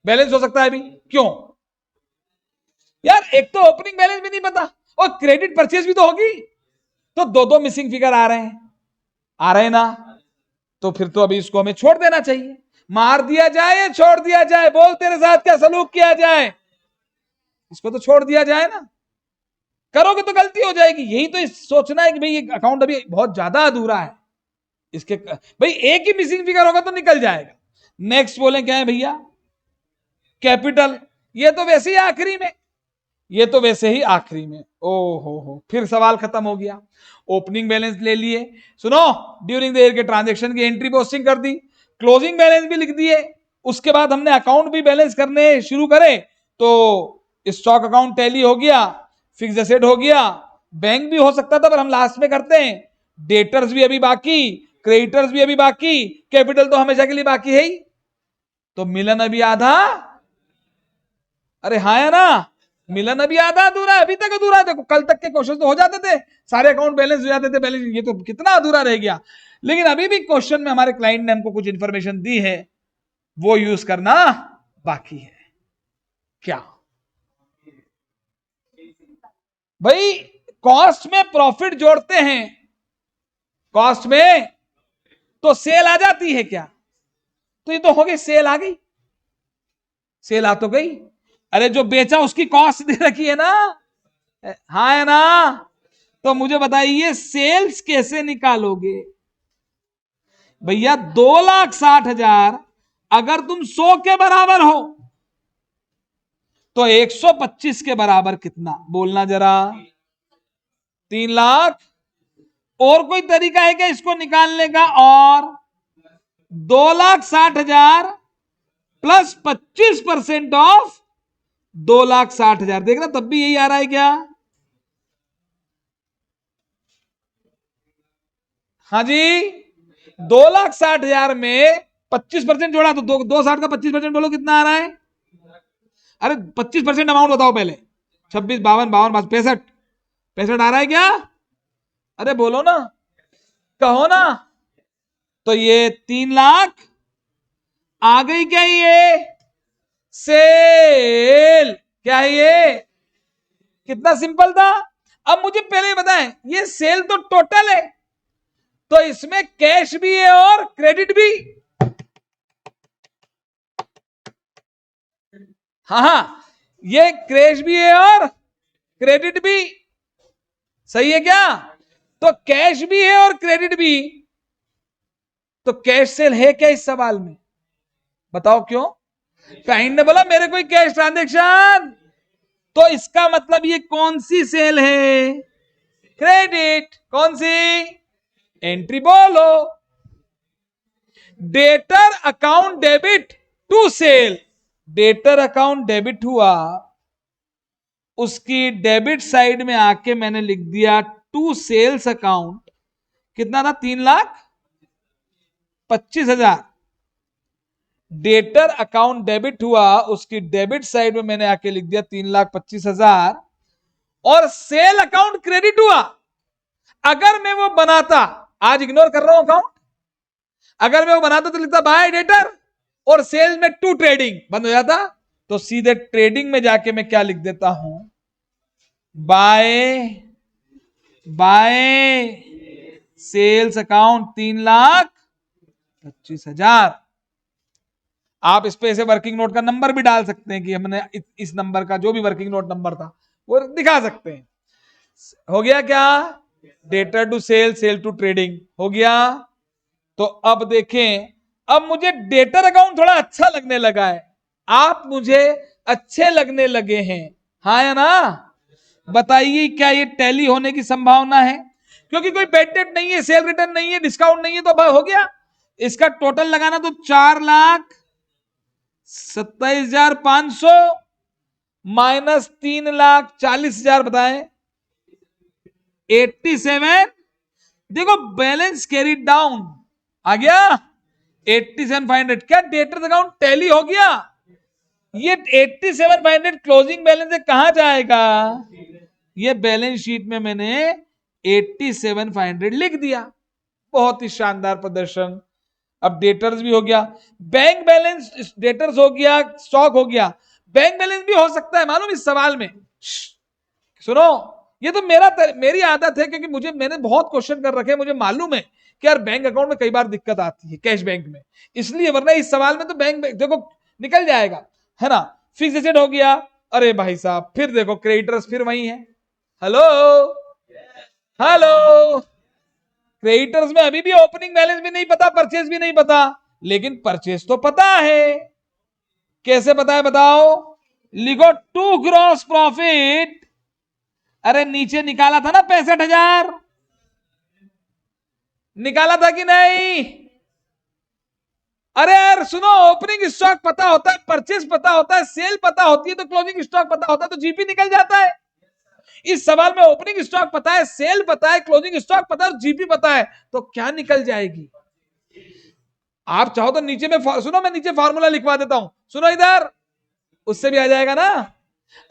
[SPEAKER 1] बैलेंस हो सकता है अभी? क्यों यार? एक तो ओपनिंग बैलेंस भी नहीं पता और क्रेडिट परचेज भी तो होगी, तो दो मिसिंग फिगर आ रहे हैं ना, तो फिर तो अभी इसको हमें छोड़ देना चाहिए। मार दिया जाए या छोड़ दिया जाए? बोल तेरे साथ क्या सलूक किया जाए? इसको तो छोड़ दिया जाए ना, करोगे तो गलती हो जाएगी। यही तो सोचना है कि भाई ये अकाउंट अभी बहुत ज्यादा अधूरा है, इसके भाई एक ही मिसिंग फिगर होगा तो निकल जाएगा। नेक्स्ट बोले क्या है भैया? कैपिटल। ये तो वैसे ही आखिरी में, ये तो वैसे ही आखिरी में। ओ हो, फिर सवाल खत्म हो गया। ओपनिंग बैलेंस ले लिए, सुनो, ड्यूरिंग द ईयर के ट्रांजैक्शन की एंट्री पोस्टिंग कर दी, क्लोजिंग बैलेंस भी लिख दिए। उसके बाद हमने अकाउंट भी बैलेंस करने शुरू करे, तो स्टॉक अकाउंट टैली हो गया, फिक्स एसेट हो गया, बैंक भी हो सकता था पर हम लास्ट में करते हैं, डेटर्स भी अभी बाकी, क्रेडिटर्स भी अभी बाकी, कैपिटल तो हमेशा के लिए बाकी है ही, तो मिलन अभी आधा। अरे हाँ है ना, मिलन अभी आधा अधूरा है, अभी तक अधूरा है। देखो कल तक के क्वेश्चन तो हो जाते थे, सारे अकाउंट बैलेंस हो जाते थे, बैलेंस, ये तो कितना अधूरा रह गया। लेकिन अभी भी क्वेश्चन में हमारे क्लाइंट ने हमको कुछ इंफॉर्मेशन दी है, वो यूज करना बाकी है। क्या भाई? कॉस्ट में प्रॉफिट जोड़ते हैं, कॉस्ट में तो सेल आ जाती है क्या? तो ये तो हो गई, सेल आ गई, सेल आ तो गई। अरे जो बेचा उसकी कॉस्ट दे रखी है ना, हाँ है ना, तो मुझे बताइए सेल्स कैसे निकालोगे भैया? 2,60,000 अगर तुम 100 के बराबर हो तो 125 के बराबर कितना बोलना जरा? 3 लाख। और कोई तरीका है क्या इसको निकालने का? और 2,60,000 प्लस 25% ऑफ 2,60,000, देखना तब भी यही आ रहा है क्या? हाँ जी, 2,60,000 में 25% जोड़ा तो 2,60 का 25% बोलो कितना आ रहा है? अरे 25% अमाउंट बताओ पहले। 26, 52, 52, 65, 65 आ रहा है क्या? अरे बोलो ना, कहो ना। तो ये 3 लाख आ गई क्या? ये सेल क्या है? ये कितना सिंपल था। अब मुझे पहले बताएं, ये सेल तो टोटल है, तो इसमें कैश भी है और क्रेडिट भी। हाँ, ये कैश भी है और क्रेडिट भी, सही है क्या? तो कैश भी है और क्रेडिट भी, तो कैश सेल है क्या इस सवाल में? बताओ क्यों? क्लाइंट ने बोला मेरे कोई कैश ट्रांजैक्शन, तो इसका मतलब ये कौन सी सेल है? क्रेडिट। कौन सी? एंट्री बोलो। Debtor account debit to sale, debtor account debit हुआ, उसकी डेबिट साइड में आके मैंने लिख दिया टू सेल्स अकाउंट, कितना था? 3,25,000। डेटर अकाउंट डेबिट हुआ, उसकी डेबिट साइड में मैंने आके लिख दिया 3,25,000, और सेल अकाउंट क्रेडिट हुआ। अगर मैं वो बनाता, आज इग्नोर कर रहा हूं अकाउंट, अगर मैं वो बनाता तो लिखता बाय डेटर और सेल्स में टू ट्रेडिंग बंद हो जाता। तो सीधे ट्रेडिंग में जाके मैं क्या लिख देता हूं, बाय सेल्स अकाउंट 3,25,000। आप इस पे ऐसे वर्किंग नोट का नंबर भी डाल सकते हैं कि हमने इस नंबर का जो भी वर्किंग नोट नंबर था वो दिखा सकते हैं। हो गया क्या, debtor to sale, sale to trading हो गया। तो अब देखें, अब मुझे डेटर अकाउंट थोड़ा अच्छा लगने लगा है, आप मुझे अच्छे लगने लगे हैं, हाँ या ना? बताइए क्या ये टैली होने की संभावना है? क्योंकि कोई बेड डेट नहीं है, सेल रिटर्न नहीं है, डिस्काउंट नहीं है, तो हो गया। इसका टोटल लगाना तो 4,27,500 माइनस 3,40,000 बताएं 87। देखो बैलेंस कैरिड डाउन आ गया 87,500। क्या डेटर अकाउंट टैली हो गया? ये 87,500 क्लोजिंग बैलेंस है, कहां जाएगा? ये बैलेंस शीट में मैंने 87,500 लिख दिया। बहुत ही शानदार प्रदर्शन। अब डेटर्स भी हो गया, बैंक बैलेंस, डेटर्स हो गया, स्टॉक हो गया, बैंक बैलेंस भी हो सकता है मालूम इस सवाल में। सुनो, ये तो मेरी आदत है, क्योंकि मैंने बहुत क्वेश्चन कर रखे हैं, मुझे मालूम है कि यार बैंक अकाउंट में कई बार दिक्कत आती है कैश बैंक में, इसलिए, वरना इस सवाल में तो बैंक देखो निकल जाएगा, है ना? फिक्स एसेट हो गया, अरे भाई साहब फिर देखो क्रेडिटर्स फिर वही है। हेलो हेलो, क्रेडिटर्स में अभी भी ओपनिंग बैलेंस भी नहीं पता, परचेज भी नहीं पता, लेकिन परचेज तो पता है। कैसे पता है बताओ? लिखो टू ग्रॉस प्रॉफिट, अरे नीचे निकाला था ना 65,000, निकाला था कि नहीं? अरे यार सुनो, ओपनिंग स्टॉक पता होता है, परचेज पता होता है, सेल पता होती है, तो क्लोजिंग स्टॉक पता होता है, तो जीपी निकल जाता है। इस सवाल में ओपनिंग स्टॉक पता है, सेल पता है, क्लोजिंग स्टॉक पता है और जीपी पता है, तो क्या निकल जाएगी? आप चाहो तो नीचे में सुनो, मैं नीचे फॉर्मूला लिखवा देता हूं, सुनो इधर, उससे भी आ जाएगा ना।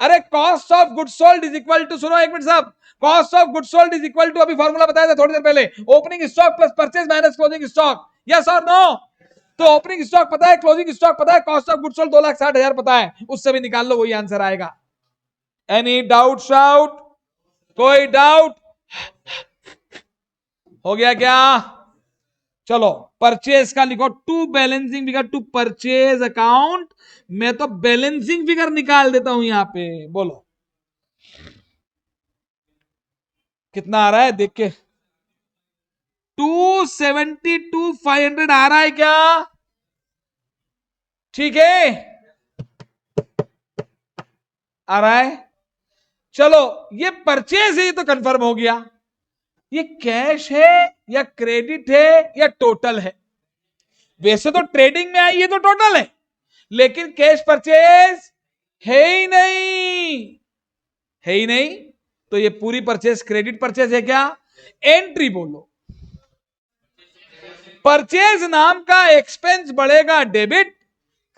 [SPEAKER 1] अरे cost of good sold is equal to, सुनो एक मिनट साहब, cost of good sold is equal to, अभी फॉर्मूला बताया था थोड़ी देर पहले, opening stock plus purchase minus closing stock, yes और नो? तो ओपनिंग स्टॉक पता है, क्लोजिंग स्टॉक पता है, कॉस्ट ऑफ गुड सोल्ड 2,60,000 पता है, उससे भी निकाल लो, वही आंसर आएगा। Any doubt shout? कोई डाउट? हो गया क्या? चलो परचेज का लिखो, to balancing figure to purchase account, मैं तो बैलेंसिंग फिगर निकाल देता हूं यहां पे, बोलो कितना आ रहा है देख के। 272,500 आ रहा है क्या? ठीक है, आ रहा है। चलो ये परचेज है, ये तो कंफर्म हो गया। ये कैश है या क्रेडिट है या टोटल है? वैसे तो ट्रेडिंग में आई है तो टोटल है, लेकिन कैश परचेज है ही नहीं, है ही नहीं, तो ये पूरी परचेज क्रेडिट परचेज है क्या? एंट्री बोलो, परचेज नाम का एक्सपेंस बढ़ेगा डेबिट,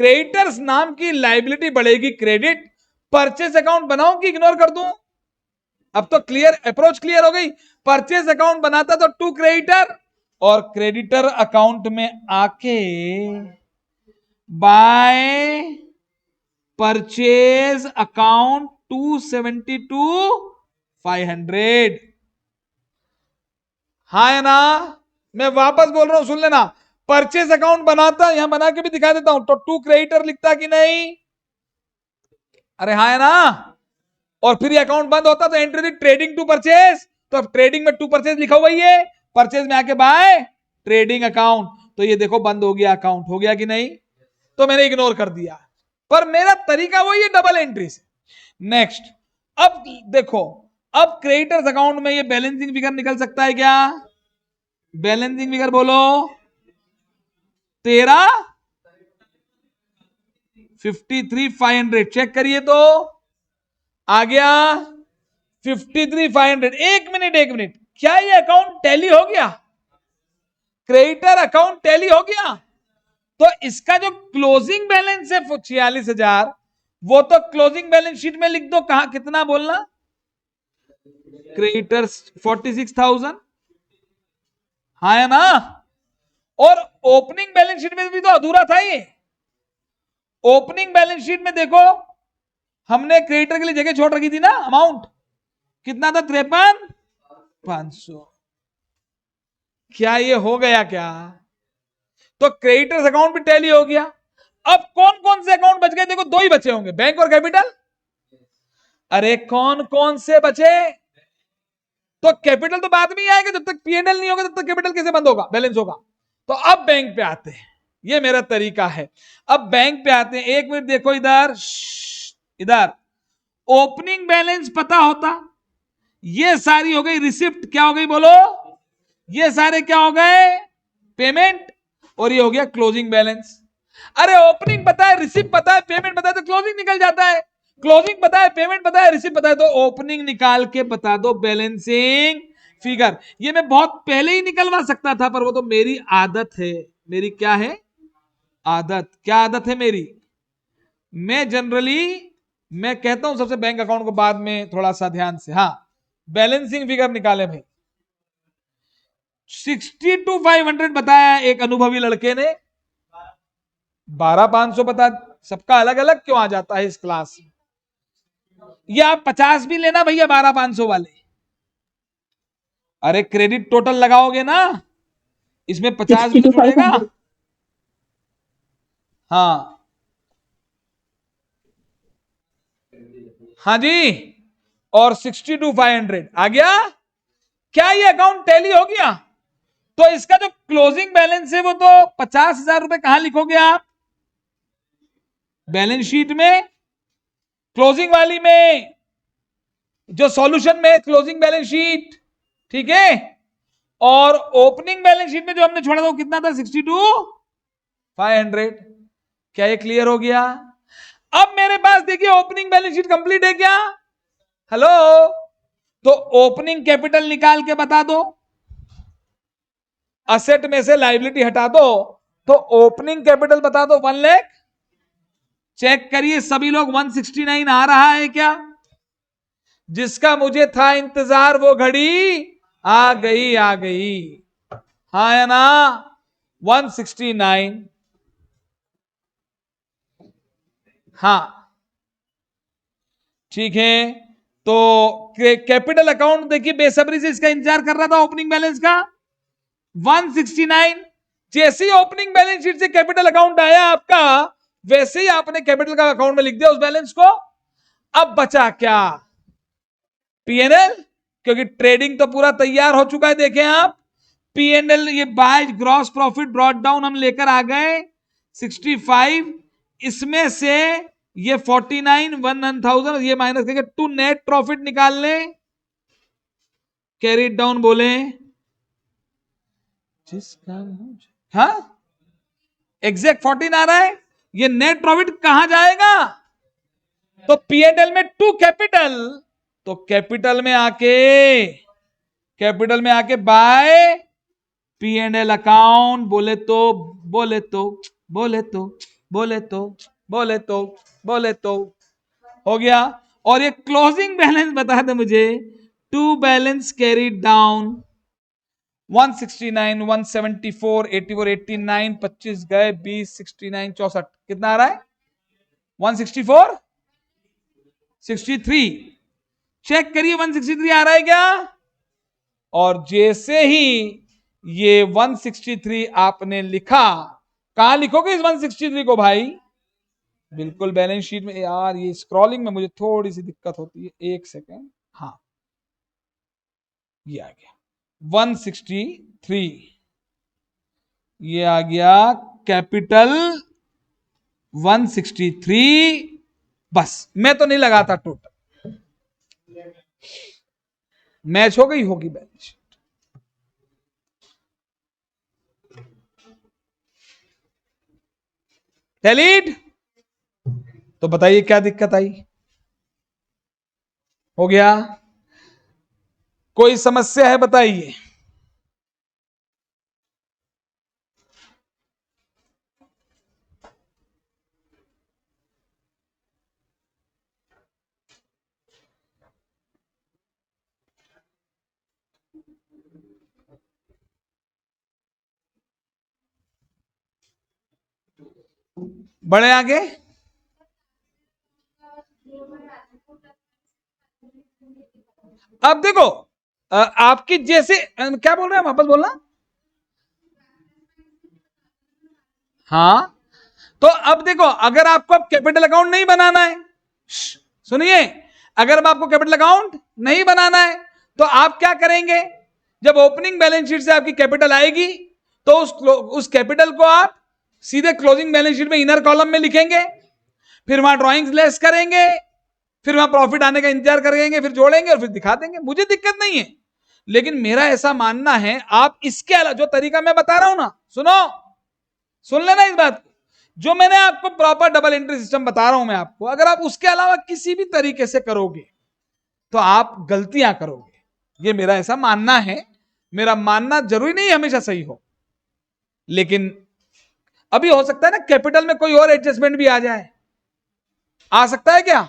[SPEAKER 1] क्रेडिटर्स नाम की लाइबिलिटी बढ़ेगी क्रेडिट। परचेज अकाउंट बनाऊं कि इग्नोर कर दूं? अब तो क्लियर, अप्रोच क्लियर हो गई। परचेज अकाउंट बनाता तो टू क्रेडिटर, और क्रेडिटर अकाउंट में आके बाय परचेज अकाउंट 272,500, हाँ है ना? मैं वापस बोल रहा हूं, सुन लेना, परचेज अकाउंट बनाता, यहां बना के भी दिखा देता हूं, तो टू क्रेडिटर लिखता कि नहीं? अरे हाँ है ना? और फिर ये अकाउंट बंद होता तो एंट्री थी ट्रेडिंग टू परचेज, तो अब ट्रेडिंग में टू परचेज लिखा हुआ ही है, परचेज में आके बाय ट्रेडिंग अकाउंट, तो ये देखो बंद हो गया अकाउंट, हो गया कि नहीं? तो मैंने इग्नोर कर दिया, पर मेरा तरीका वही है, डबल एंट्री से। नेक्स्ट, अब देखो, अब क्रेडिटर्स अकाउंट में ये बैलेंसिंग फिगर निकल सकता है क्या? बैलेंसिंग फिगर बोलो, 53,500, चेक करिए तो आ गया 53,500। एक मिनट, क्या ये अकाउंट टैली हो गया? क्रेडिटर अकाउंट टैली हो गया? तो इसका जो क्लोजिंग बैलेंस है 46,000, वो तो क्लोजिंग बैलेंस शीट में लिख दो, कहां कितना बोलना? क्रेडिटर्स 46,000, हाँ है ना। और ओपनिंग बैलेंस शीट में भी तो अधूरा था ये। ओपनिंग बैलेंस शीट में देखो हमने क्रेडिटर के लिए जगह छोड़ रखी थी ना, अमाउंट कितना था, 53,500। क्या ये हो गया क्या? तो क्रेडिटर्स अकाउंट भी टैली हो गया। अब कौन कौन से अकाउंट बच गए? देखो दो ही बचे होंगे, बैंक और कैपिटल। अरे कौन कौन से बचे? तो कैपिटल तो बाद में ही आएगा, जब तक पीएनएल नहीं होगा तब तक कैपिटल कैसे बंद होगा, बैलेंस होगा। तो अब बैंक पे आते हैं, ये मेरा तरीका है। अब बैंक पे आते हैं, एक मिनट देखो इधर, इधर ओपनिंग बैलेंस पता होता, ये सारी हो गई रिसिप्ट, क्या हो गई बोलो, ये सारे क्या हो गए, पेमेंट, और ये हो गया क्लोजिंग बैलेंस। अरे ओपनिंग पता है, रिसिप्ट पता है, पेमेंट पता है, तो क्लोजिंग निकल जाता है। क्लोजिंग पता है, पेमेंट पता है, रिसिप्ट पता है, तो ओपनिंग निकाल के बता दो बैलेंसिंग फिगर। ये मैं बहुत पहले ही निकलवा सकता था, पर वो तो मेरी आदत है। मेरी क्या है आदत? क्या आदत है मेरी? मैं जनरली मैं कहता हूं सबसे बैंक अकाउंट को बाद में थोड़ा सा ध्यान से, हाँ बैलेंसिंग फिगर निकाले भाई। 62,500 बताया एक अनुभवी लड़के ने, 12,500 बता। सबका अलग अलग क्यों आ जाता है इस क्लास में? या आप 50 भी लेना भैया 12,500 वाले। अरे क्रेडिट टोटल लगाओगे ना, इसमें 50 भी तो जुड़ेगा।
[SPEAKER 3] 62,500।
[SPEAKER 1] हाँ हाँ जी, और 62,500 आ गया। क्या ये अकाउंट टैली हो गया? तो इसका जो क्लोजिंग बैलेंस है वो तो 50,000 रुपए कहां लिखोगे आप? बैलेंस शीट में, क्लोजिंग वाली में, जो सॉल्यूशन में क्लोजिंग बैलेंस शीट, ठीक है। और ओपनिंग बैलेंस शीट में जो हमने छोड़ा था वो कितना था, 62,500। क्या ये क्लियर हो गया? अब मेरे पास देखिए ओपनिंग बैलेंस शीट कंप्लीट है क्या? हेलो, तो ओपनिंग कैपिटल निकाल के बता दो, असेट में से लायबिलिटी हटा दो, तो ओपनिंग कैपिटल बता दो 1 लाख। चेक करिए सभी लोग, 169 आ रहा है क्या? जिसका मुझे था इंतजार वो घड़ी आ गई, आ गई, हाँ है ना, 169। हाँ ठीक है। तो कैपिटल अकाउंट देखिए बेसब्री से इसका इंतजार कर रहा था ओपनिंग बैलेंस का, 169। जैसे ही ओपनिंग बैलेंस शीट से कैपिटल अकाउंट आया आपका, वैसे ही आपने कैपिटल का अकाउंट में लिख दिया उस बैलेंस को। अब बचा क्या? पीएनएल, क्योंकि ट्रेडिंग तो पूरा तैयार हो चुका है। देखें आप, पीएनएल ये by gross profit brought down हम लेकर आ गए 65, इसमें से ये 49 1,000 ये माइनस करके टू नेट प्रॉफिट निकाल ले, कैरी डाउन बोले जिसका, हाँ एग्जैक्ट 14 आ रहा है। ये नेट प्रॉफिट कहां जाएगा? तो पीएनएल में टू कैपिटल, तो कैपिटल में आके बाय पीएनएल अकाउंट, बोले तो बोले तो बोले तो बोले तो बोले तो बोले तो हो गया। और ये क्लोजिंग बैलेंस बता दे मुझे, टू बैलेंस कैरी डाउन 169 174 84 89 25 गए 20 69 64, कितना आ रहा है? 164 63। चेक करिए 163 आ रहा है क्या? और जैसे ही ये 163 आपने लिखा, कहां लिखोगे इस 163 को भाई? बिल्कुल बैलेंस शीट में। यार ये स्क्रॉलिंग में मुझे थोड़ी सी दिक्कत होती है, एक सेकेंड। हाँ ये आ गया 163, ये आ गया कैपिटल 163। बस मैं तो नहीं लगाता, टोटल मैच हो गई होगी बैलेंस शीट। टैलीड, तो बताइए क्या दिक्कत आई? हो गया? कोई समस्या है बताइए। बढ़े आगे। अब देखो आपकी जैसे क्या बोल रहे हैं, वापस बोलना। हाँ, तो अब देखो, अगर आपको अब कैपिटल अकाउंट नहीं बनाना है, सुनिए, अगर अब आपको कैपिटल अकाउंट नहीं बनाना है तो आप क्या करेंगे, जब ओपनिंग बैलेंस शीट से आपकी कैपिटल आएगी तो उस कैपिटल को आप सीधे क्लोजिंग बैलेंस शीट में इनर कॉलम में लिखेंगे, फिर वहां ड्रॉइंग्स लेस करेंगे, फिर वहां प्रॉफिट आने का इंतजार करेंगे, फिर जोड़ेंगे और फिर दिखा देंगे। मुझे दिक्कत नहीं है, लेकिन मेरा ऐसा मानना है आप इसके अलावा जो तरीका मैं बता रहा हूं ना, सुनो, सुन लेना इस बात को, जो मैंने आपको प्रॉपर डबल एंट्री सिस्टम बता रहा हूं मैं आपको, अगर आप उसके अलावा किसी भी तरीके से करोगे तो आप गलतियां करोगे। ये मेरा ऐसा मानना है। मेरा मानना जरूरी नहीं हमेशा सही हो, लेकिन अभी हो सकता है ना कैपिटल में कोई और एडजस्टमेंट भी आ जाए। आ सकता है क्या?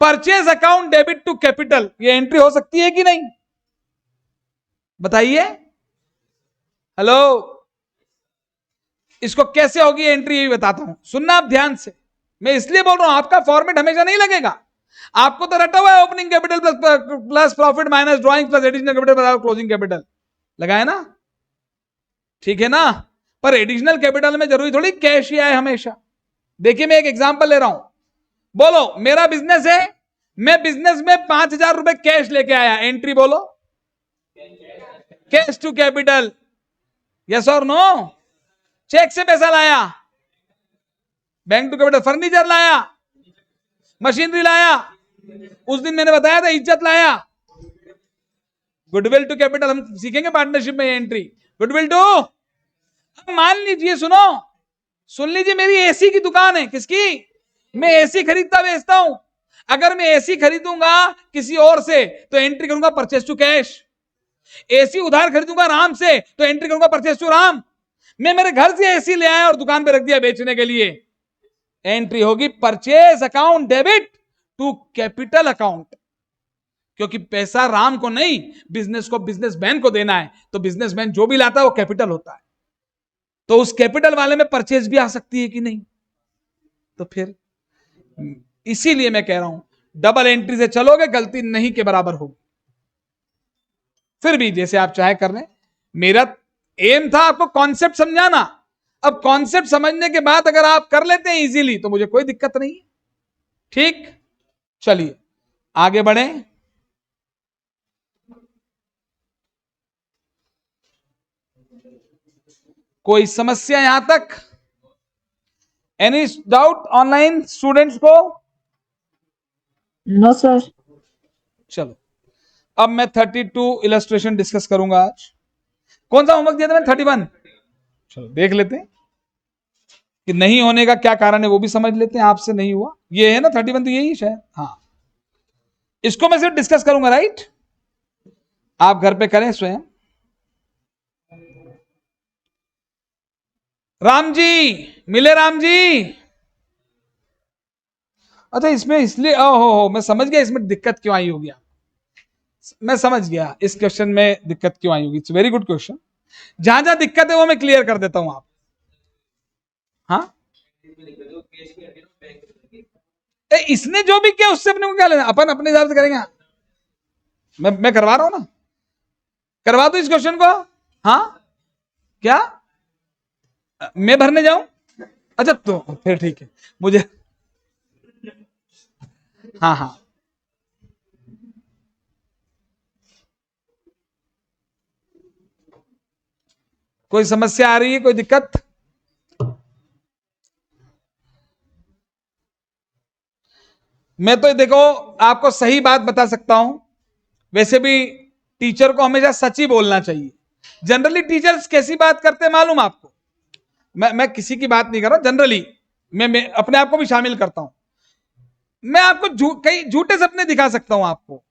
[SPEAKER 1] Purchase account debit to capital, ये एंट्री हो सकती है कि नहीं? बताइए। हेलो, इसको कैसे होगी एंट्री, ये भी बताता हूं, सुनना आप ध्यान से। मैं इसलिए बोल रहा हूं, आपका फॉर्मेट हमेशा नहीं लगेगा। आपको तो रटा हुआ है opening capital plus profit minus drawing plus additional capital closing capital, लगाए ना, ठीक है ना। पर एडिशनल कैपिटल में जरूरी थोड़ी कैश ही आए हमेशा। देखिए मैं एक एग्जांपल ले रहा हूं, बोलो मेरा बिजनेस है, मैं बिजनेस में 5,000 रुपए कैश लेके आया, एंट्री बोलो कैश टू कैपिटल, यस और नो। चेक से पैसा लाया, बैंक टू कैपिटल, फर्नीचर लाया, मशीनरी लाया, उस दिन मैंने बताया था इज्जत लाया, गुडविल टू कैपिटल, हम सीखेंगे पार्टनरशिप में एंट्री, गुडविल टू। मान लीजिए, सुनो, सुन लीजिए, मेरी एसी की दुकान है, किसकी? मैं एसी खरीदता बेचता हूं। अगर मैं एसी खरीदूंगा किसी और से तो एंट्री करूंगा परचेस टू कैश। एसी उधार खरीदूंगा राम से तो एंट्री करूंगा परचेस टू राम। मैं मेरे घर से एसी ले आया और दुकान पे रख दिया बेचने के लिए, एंट्री होगी purchase account debit to capital account, क्योंकि पैसा राम को नहीं, बिजनेस को, बिजनेसमैन को देना है, तो बिजनेसमैन जो भी लाता है वो कैपिटल होता है, तो उस कैपिटल वाले में परचेज भी आ सकती है कि नहीं? तो फिर इसीलिए मैं कह रहा हूं डबल एंट्री से चलोगे गलती नहीं के बराबर होगी। फिर भी जैसे आप चाहे कर लें, मेरा एम था आपको कॉन्सेप्ट समझाना। अब कॉन्सेप्ट समझने के बाद अगर आप कर लेते हैं इजीली तो मुझे कोई दिक्कत नहीं है, ठीक। चलिए आगे बढ़े। कोई समस्या यहां तक? एनी डाउट ऑनलाइन स्टूडेंट्स को?
[SPEAKER 3] No sir.
[SPEAKER 1] चलो अब मैं 32 इलस्ट्रेशन डिस्कस करूंगा आज। कौन सा होमवर्क दिया था मैंने? 31। चलो देख लेते हैं कि नहीं होने का क्या कारण है, वो भी समझ लेते हैं। आपसे नहीं हुआ, ये है ना 31, तो यही शायद, हाँ। इसको मैं सिर्फ डिस्कस करूंगा, राइट? आप घर पे करें स्वयं। राम जी मिले? राम जी, अच्छा इसमें इसलिए हो मैं समझ गया इसमें दिक्कत क्यों आई होगी। मैं समझ गया इस क्वेश्चन में दिक्कत क्यों आई होगी। It's very good question. जहां जहां दिक्कत है वो मैं क्लियर कर देता हूं आप। हाँ, इसने जो भी किया उससे अपने को क्या लेना, अपन अपने हिसाब से करेंगे। मैं करवा रहा हूं ना, करवा दो इस क्वेश्चन को। हाँ, क्या मैं भरने जाऊं? अच्छा तो फिर ठीक है, मुझे, हाँ हाँ, कोई समस्या आ रही है, कोई दिक्कत? मैं तो देखो आपको सही बात बता सकता हूं, वैसे भी टीचर को हमेशा सच ही बोलना चाहिए। जनरली टीचर्स कैसी बात करते हैं मालूम आपको? मैं किसी की बात नहीं कर रहा, जनरली मैं अपने आप को भी शामिल करता हूं। मैं आपको कई झूठे सपने दिखा सकता हूं आपको।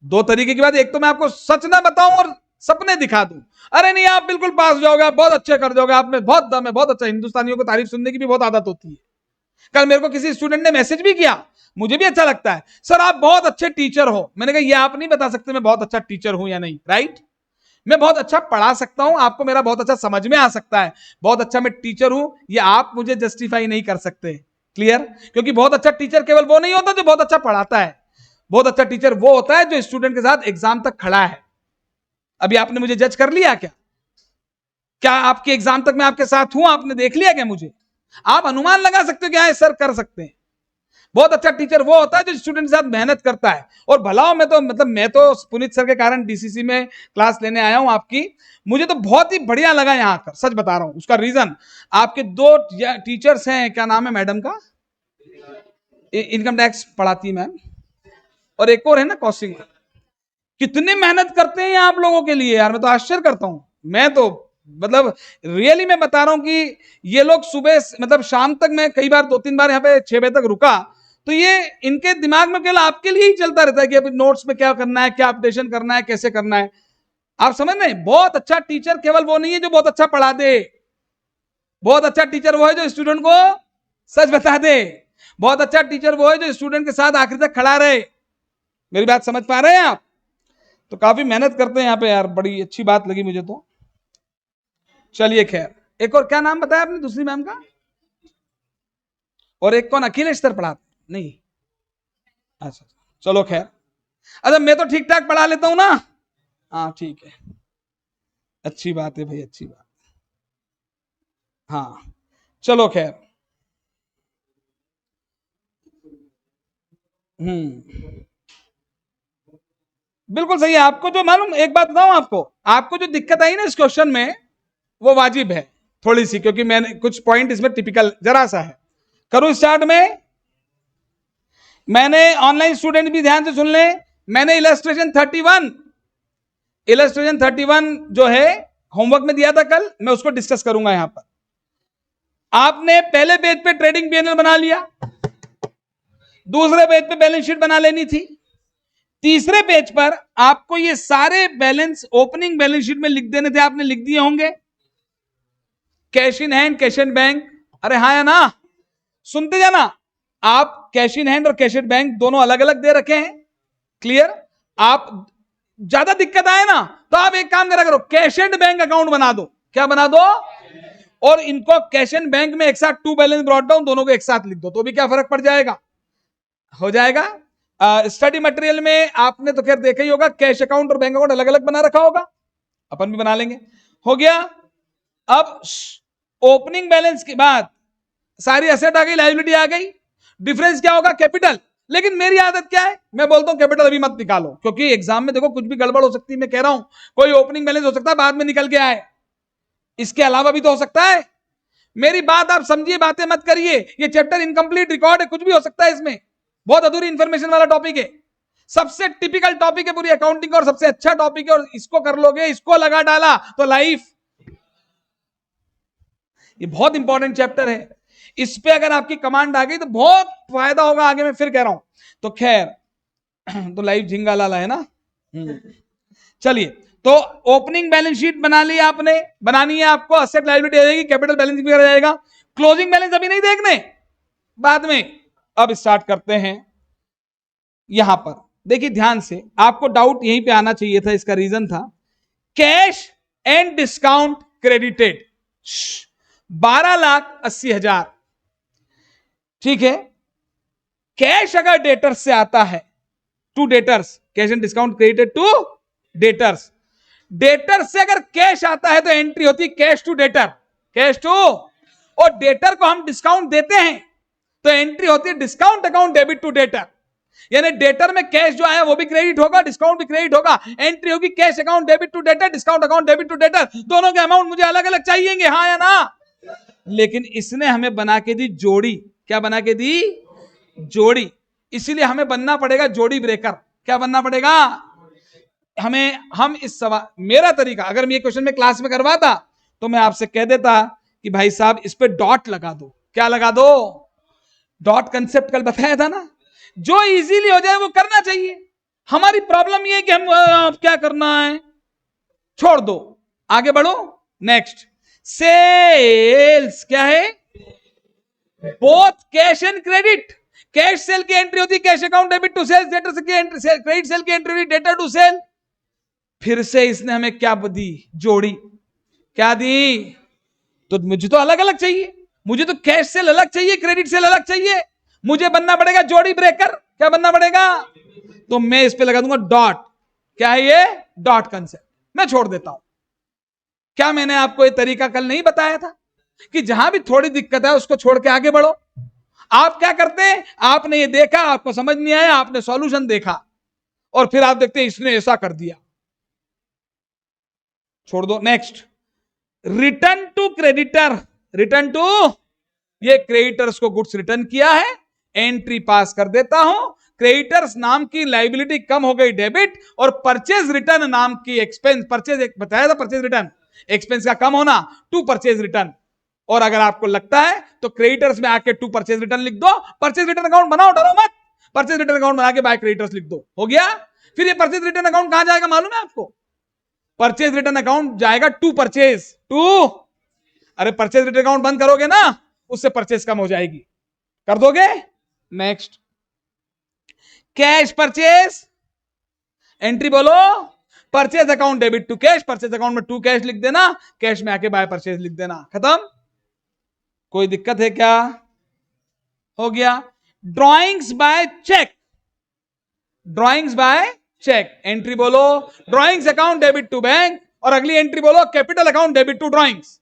[SPEAKER 1] दो तरीके की बात, एक तो मैं आपको सच ना बताऊं और सपने दिखा दूं, अरे नहीं आप बिल्कुल पास हो जाओगे, आप बहुत अच्छे कर दोगे, आप में बहुत दम है, बहुत अच्छा। हिंदुस्तानियों को तारीफ सुनने की भी बहुत आदत होती है। कल मेरे को किसी स्टूडेंट ने मैसेज भी किया, मुझे भी अच्छा लगता है, सर आप बहुत अच्छे टीचर हो। मैंने कहा ये आप नहीं बता सकते मैं बहुत अच्छा टीचर हूं या नहीं, राइट? मैं बहुत अच्छा पढ़ा सकता हूं, आपको मेरा बहुत अच्छा समझ में आ सकता है, बहुत अच्छा मैं टीचर हूं, ये आप मुझे जस्टिफाई नहीं कर सकते। क्लियर? क्योंकि बहुत अच्छा टीचर केवल वो नहीं होता जो बहुत अच्छा पढ़ाता है, बहुत अच्छा टीचर वो होता है जो स्टूडेंट के साथ एग्जाम तक खड़ा है। अभी आपने मुझे जज कर लिया क्या? क्या आपके एग्जाम तक मैं आपके साथ हूं? आपने देख लिया क्या मुझे? आप अनुमान लगा सकते हो कि हाँ सर कर सकते हैं। बहुत अच्छा टीचर वो होता है जो स्टूडेंट के साथ मेहनत करता है। और भलाओ मैं तो पुनीत सर के कारण डीसीसी में क्लास लेने आया हूं आपकी, मुझे तो बहुत ही बढ़िया लगा यहां आकर, सच बता रहा हूं। उसका रीजन, आपके दो टीचर्स हैं, क्या नाम है मैडम का? इनकम टैक्स पढ़ाती है मैम, और एक और है ना कॉस्टिंग। कितनी मेहनत करते हैं आप लोगों के लिए यार, मैं तो आश्चर्य करता हूं। मैं तो रियली मैं बता रहा हूं कि ये लोग सुबह शाम तक, मैं कई बार 2-3 बार यहाँ पे 6 बजे तक रुका, तो ये इनके दिमाग में केवल आपके लिए ही चलता रहता है कि अभी नोट्स में क्या करना है, क्या अपडेशन करना है, कैसे करना है। आप समझ रहे हैं? बहुत अच्छा टीचर केवल वो नहीं है जो बहुत अच्छा पढ़ा दे, बहुत अच्छा टीचर वो है जो स्टूडेंट को सच बता दे, बहुत अच्छा टीचर वो है जो स्टूडेंट के साथ आखिर तक खड़ा रहे। मेरी बात समझ पा रहे हैं आप? तो काफी मेहनत करते हैं यहाँ पे यार, बड़ी अच्छी बात लगी मुझे तो। चलिए खैर, एक और क्या नाम बताया आपने दूसरी मैम का? और एक कौन, अखिलेश सर पढ़ाते? नहीं, अच्छा चलो खैर। अच्छा मैं तो ठीक ठाक पढ़ा लेता हूं ना? हाँ ठीक है, अच्छी बात है भाई, अच्छी बात। हाँ चलो खैर। बिल्कुल सही है। आपको जो मालूम, एक बात बताऊं आपको जो दिक्कत आई ना इस क्वेश्चन में, वो वाजिब है थोड़ी सी, क्योंकि मैंने कुछ पॉइंट इसमें टिपिकल जरा सा है। करूं स्टार्ट में? मैंने ऑनलाइन स्टूडेंट भी ध्यान से सुन ले, मैंने इलस्ट्रेशन 31 जो है होमवर्क में दिया था कल, मैं उसको डिस्कस करूंगा यहां पर। आपने पहले पेज पे ट्रेडिंग पीएनएल बना लिया, दूसरे पेज पे बैलेंस शीट बना लेनी थी, तीसरे पेज पर आपको ये सारे बैलेंस ओपनिंग बैलेंस शीट में लिख देने थे, आपने लिख दिए होंगे। Cash in hand, cash in bank, अरे हाँ या ना? सुनते जाना। आप कैश इन हैंड और कैश इन बैंक दोनों अलग अलग दे रखे हैं। क्लियर? आप ज्यादा दिक्कत आए ना तो आप एक काम करा करो, कैश एंड बैंक अकाउंट बना दो। क्या बना दो? और इनको कैश एंड बैंक में एक साथ टू बैलेंस ब्रॉट डाउन दोनों को एक साथ लिख दो, तो भी क्या फर्क पड़ जाएगा? हो जाएगा। स्टडी मटेरियल में आपने तो खैर देखा ही होगा, कैश अकाउंट और बैंक अकाउंट अलग अलग बना रखा होगा, अपन भी बना लेंगे। हो गया। अब ओपनिंग बैलेंस के बाद सारी एसेट आ गई, लायबिलिटी आ गई, डिफरेंस क्या होगा? कैपिटल। लेकिन मेरी आदत क्या है, मैं बोलता हूं कैपिटल अभी मत निकालो, क्योंकि एग्जाम में देखो कुछ भी गड़बड़ हो सकती है। मैं कह रहा हूं कोई ओपनिंग बैलेंस हो सकता है बाद में निकल के आए, इसके अलावा भी तो हो सकता है। मेरी बात आप समझिए, बातें मत करिए। ये चैप्टर इनकम्प्लीट रिकॉर्ड है, कुछ भी हो सकता है इसमें, बहुत अधूरी इंफॉर्मेशन वाला टॉपिक है। सबसे टिपिकल टॉपिक है पूरी अकाउंटिंग, और सबसे अच्छा टॉपिक है, और इसको कर लोगे, इसको लगा डाला तो लाइफ। ये बहुत इंपॉर्टेंट चैप्टर है, इस पे अगर आपकी कमांड आ गई तो बहुत फायदा होगा आगे, मैं फिर कह रहा हूं। तो खैर, तो लाइफ झिंगा लाला है ना। चलिए, तो ओपनिंग बैलेंस शीट बना ली आपने, बनानी है आपको, असेट लायबिलिटी आ जाएगी, कैपिटल बैलेंस भी आ जाएगा, क्लोजिंग बैलेंस अभी नहीं देखने, बाद में। अब स्टार्ट करते हैं। यहां पर देखिए ध्यान से, आपको डाउट यहीं पे आना चाहिए था, इसका रीजन था कैश एंड डिस्काउंट क्रेडिटेड 12,80,000। ठीक है, कैश अगर डेटर्स से आता है to debtors, cash and discount credited to debtors, debtor से अगर कैश आता है तो एंट्री होती है cash to debtor, cash to, और डेटर को हम डिस्काउंट देते हैं तो एंट्री होती है discount account debit to debtor. यानी डेटर में कैश जो आया वो भी क्रेडिट होगा, डिस्काउंट भी क्रेडिट होगा, एंट्री होगी cash account debit to debtor, discount account debit to debtor. दोनों के अमाउंट मुझे अलग अलग चाहिए, हाँ या ना? लेकिन इसने हमें बना के दी जोड़ी। क्या बना के दी? जोड़ी। इसीलिए हमें बनना पड़ेगा जोड़ी ब्रेकर। क्या बनना पड़ेगा हमें? हम इस सवाल, मेरा तरीका अगर मैं ये क्वेश्चन में क्लास में करवाता तो मैं आपसे कह देता कि भाई साहब इस पे डॉट लगा दो। क्या लगा दो? डॉट कंसेप्ट कल बताया था ना, जो इजीली हो जाए वो करना चाहिए। हमारी प्रॉब्लम ये है कि हम आप क्या करना है, छोड़ दो, आगे बढ़ो। नेक्स्ट, सेल्स क्या है? Both cash and credit. Cash sale की एंट्री होती है cash account debit to sales, debtor की एंट्री क्रेडिट सेल की एंट्री डेटर टू सेल। फिर से इसने हमें क्या दी, जोड़ी। क्या दी? तो मुझे तो अलग अलग चाहिए, मुझे तो कैश सेल अलग चाहिए, क्रेडिट सेल अलग चाहिए, मुझे बनना पड़ेगा जोड़ी ब्रेकर। क्या बनना पड़ेगा? तो मैं इस पे लगा दूंगा डॉट। क्या है ये? Dot concept. मैं छोड़ देता हूं। क्या मैंने आपको ये तरीका कल नहीं बताया था कि जहां भी थोड़ी दिक्कत है उसको छोड़ के आगे बढ़ो? आप क्या करते हैं, आपने ये देखा, आपको समझ नहीं आया, आपने सॉल्यूशन देखा और फिर आप देखते हैं इसने ऐसा कर दिया, छोड़ दो। Next, return to creditor. Return to, ये क्रेडिटर्स को गुड्स रिटर्न किया है, एंट्री पास कर देता हूं। क्रेडिटर्स नाम की लाइबिलिटी कम हो गई डेबिट, और परचेज रिटर्न नाम की एक्सपेंस, परचेज बताया था, परचेज रिटर्न एक्सपेंस का कम होना, टू परचेज रिटर्न। और अगर आपको लगता है तो क्रेडिटर्स में आके टू परचेज रिटर्न लिख दो, परचेज रिटर्न अकाउंट बनाओ, डरो मत, परचेज रिटर्न अकाउंट बना के बाय क्रेडिटर्स लिख दो, हो गया। फिर ये परचेज रिटर्न अकाउंट कहां जाएगा मालूम है आपको? परचेज रिटर्न अकाउंट जाएगा टू परचेज, टू, अरे परचेज रिटर्न अकाउंट बंद करोगे ना, उससे परचेज कम हो जाएगी, कर दोगे। नेक्स्ट, कैश परचेज, एंट्री बोलो, purchase account debit to cash, purchase account में टू कैश लिख देना, कैश में आके बाय परचेज लिख देना, खत्म। कोई दिक्कत है क्या? हो गया। Drawings by cheque, drawings by cheque, entry बोलो drawings account debit to bank, और अगली एंट्री बोलो capital account debit to drawings.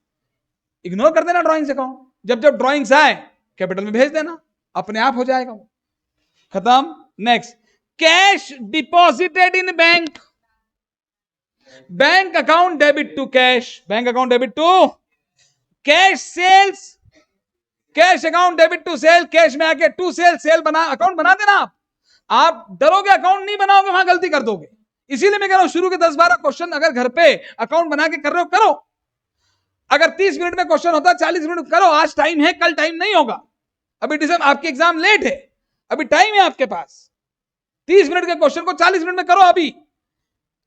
[SPEAKER 1] Ignore कर देना ड्रॉइंग्स अकाउंट, जब जब ड्रॉइंग्स आए कैपिटल में भेज देना, अपने आप हो जाएगा वो, खत्म। Next, cash deposited in bank, bank account debit to cash, bank account debit to cash sales, cash account debit to sale, cash में आके टू सेल, सेल बना अकाउंट बना देना। आप डरोगे अकाउंट नहीं बनाओगे, वहां गलती कर दोगे। इसीलिए मैं कह रहा हूं शुरू के 10-12 क्वेश्चन अगर घर पे अकाउंट बना के कर रहे हो करो। अगर 30 मिनट में क्वेश्चन होता है 40 मिनट करो, आज टाइम है, कल टाइम नहीं होगा। अभी डिसेंबर आपकी एग्जाम लेट है, अभी टाइम है आपके पास। 30 मिनट के क्वेश्चन को 40 मिनट में करो। अभी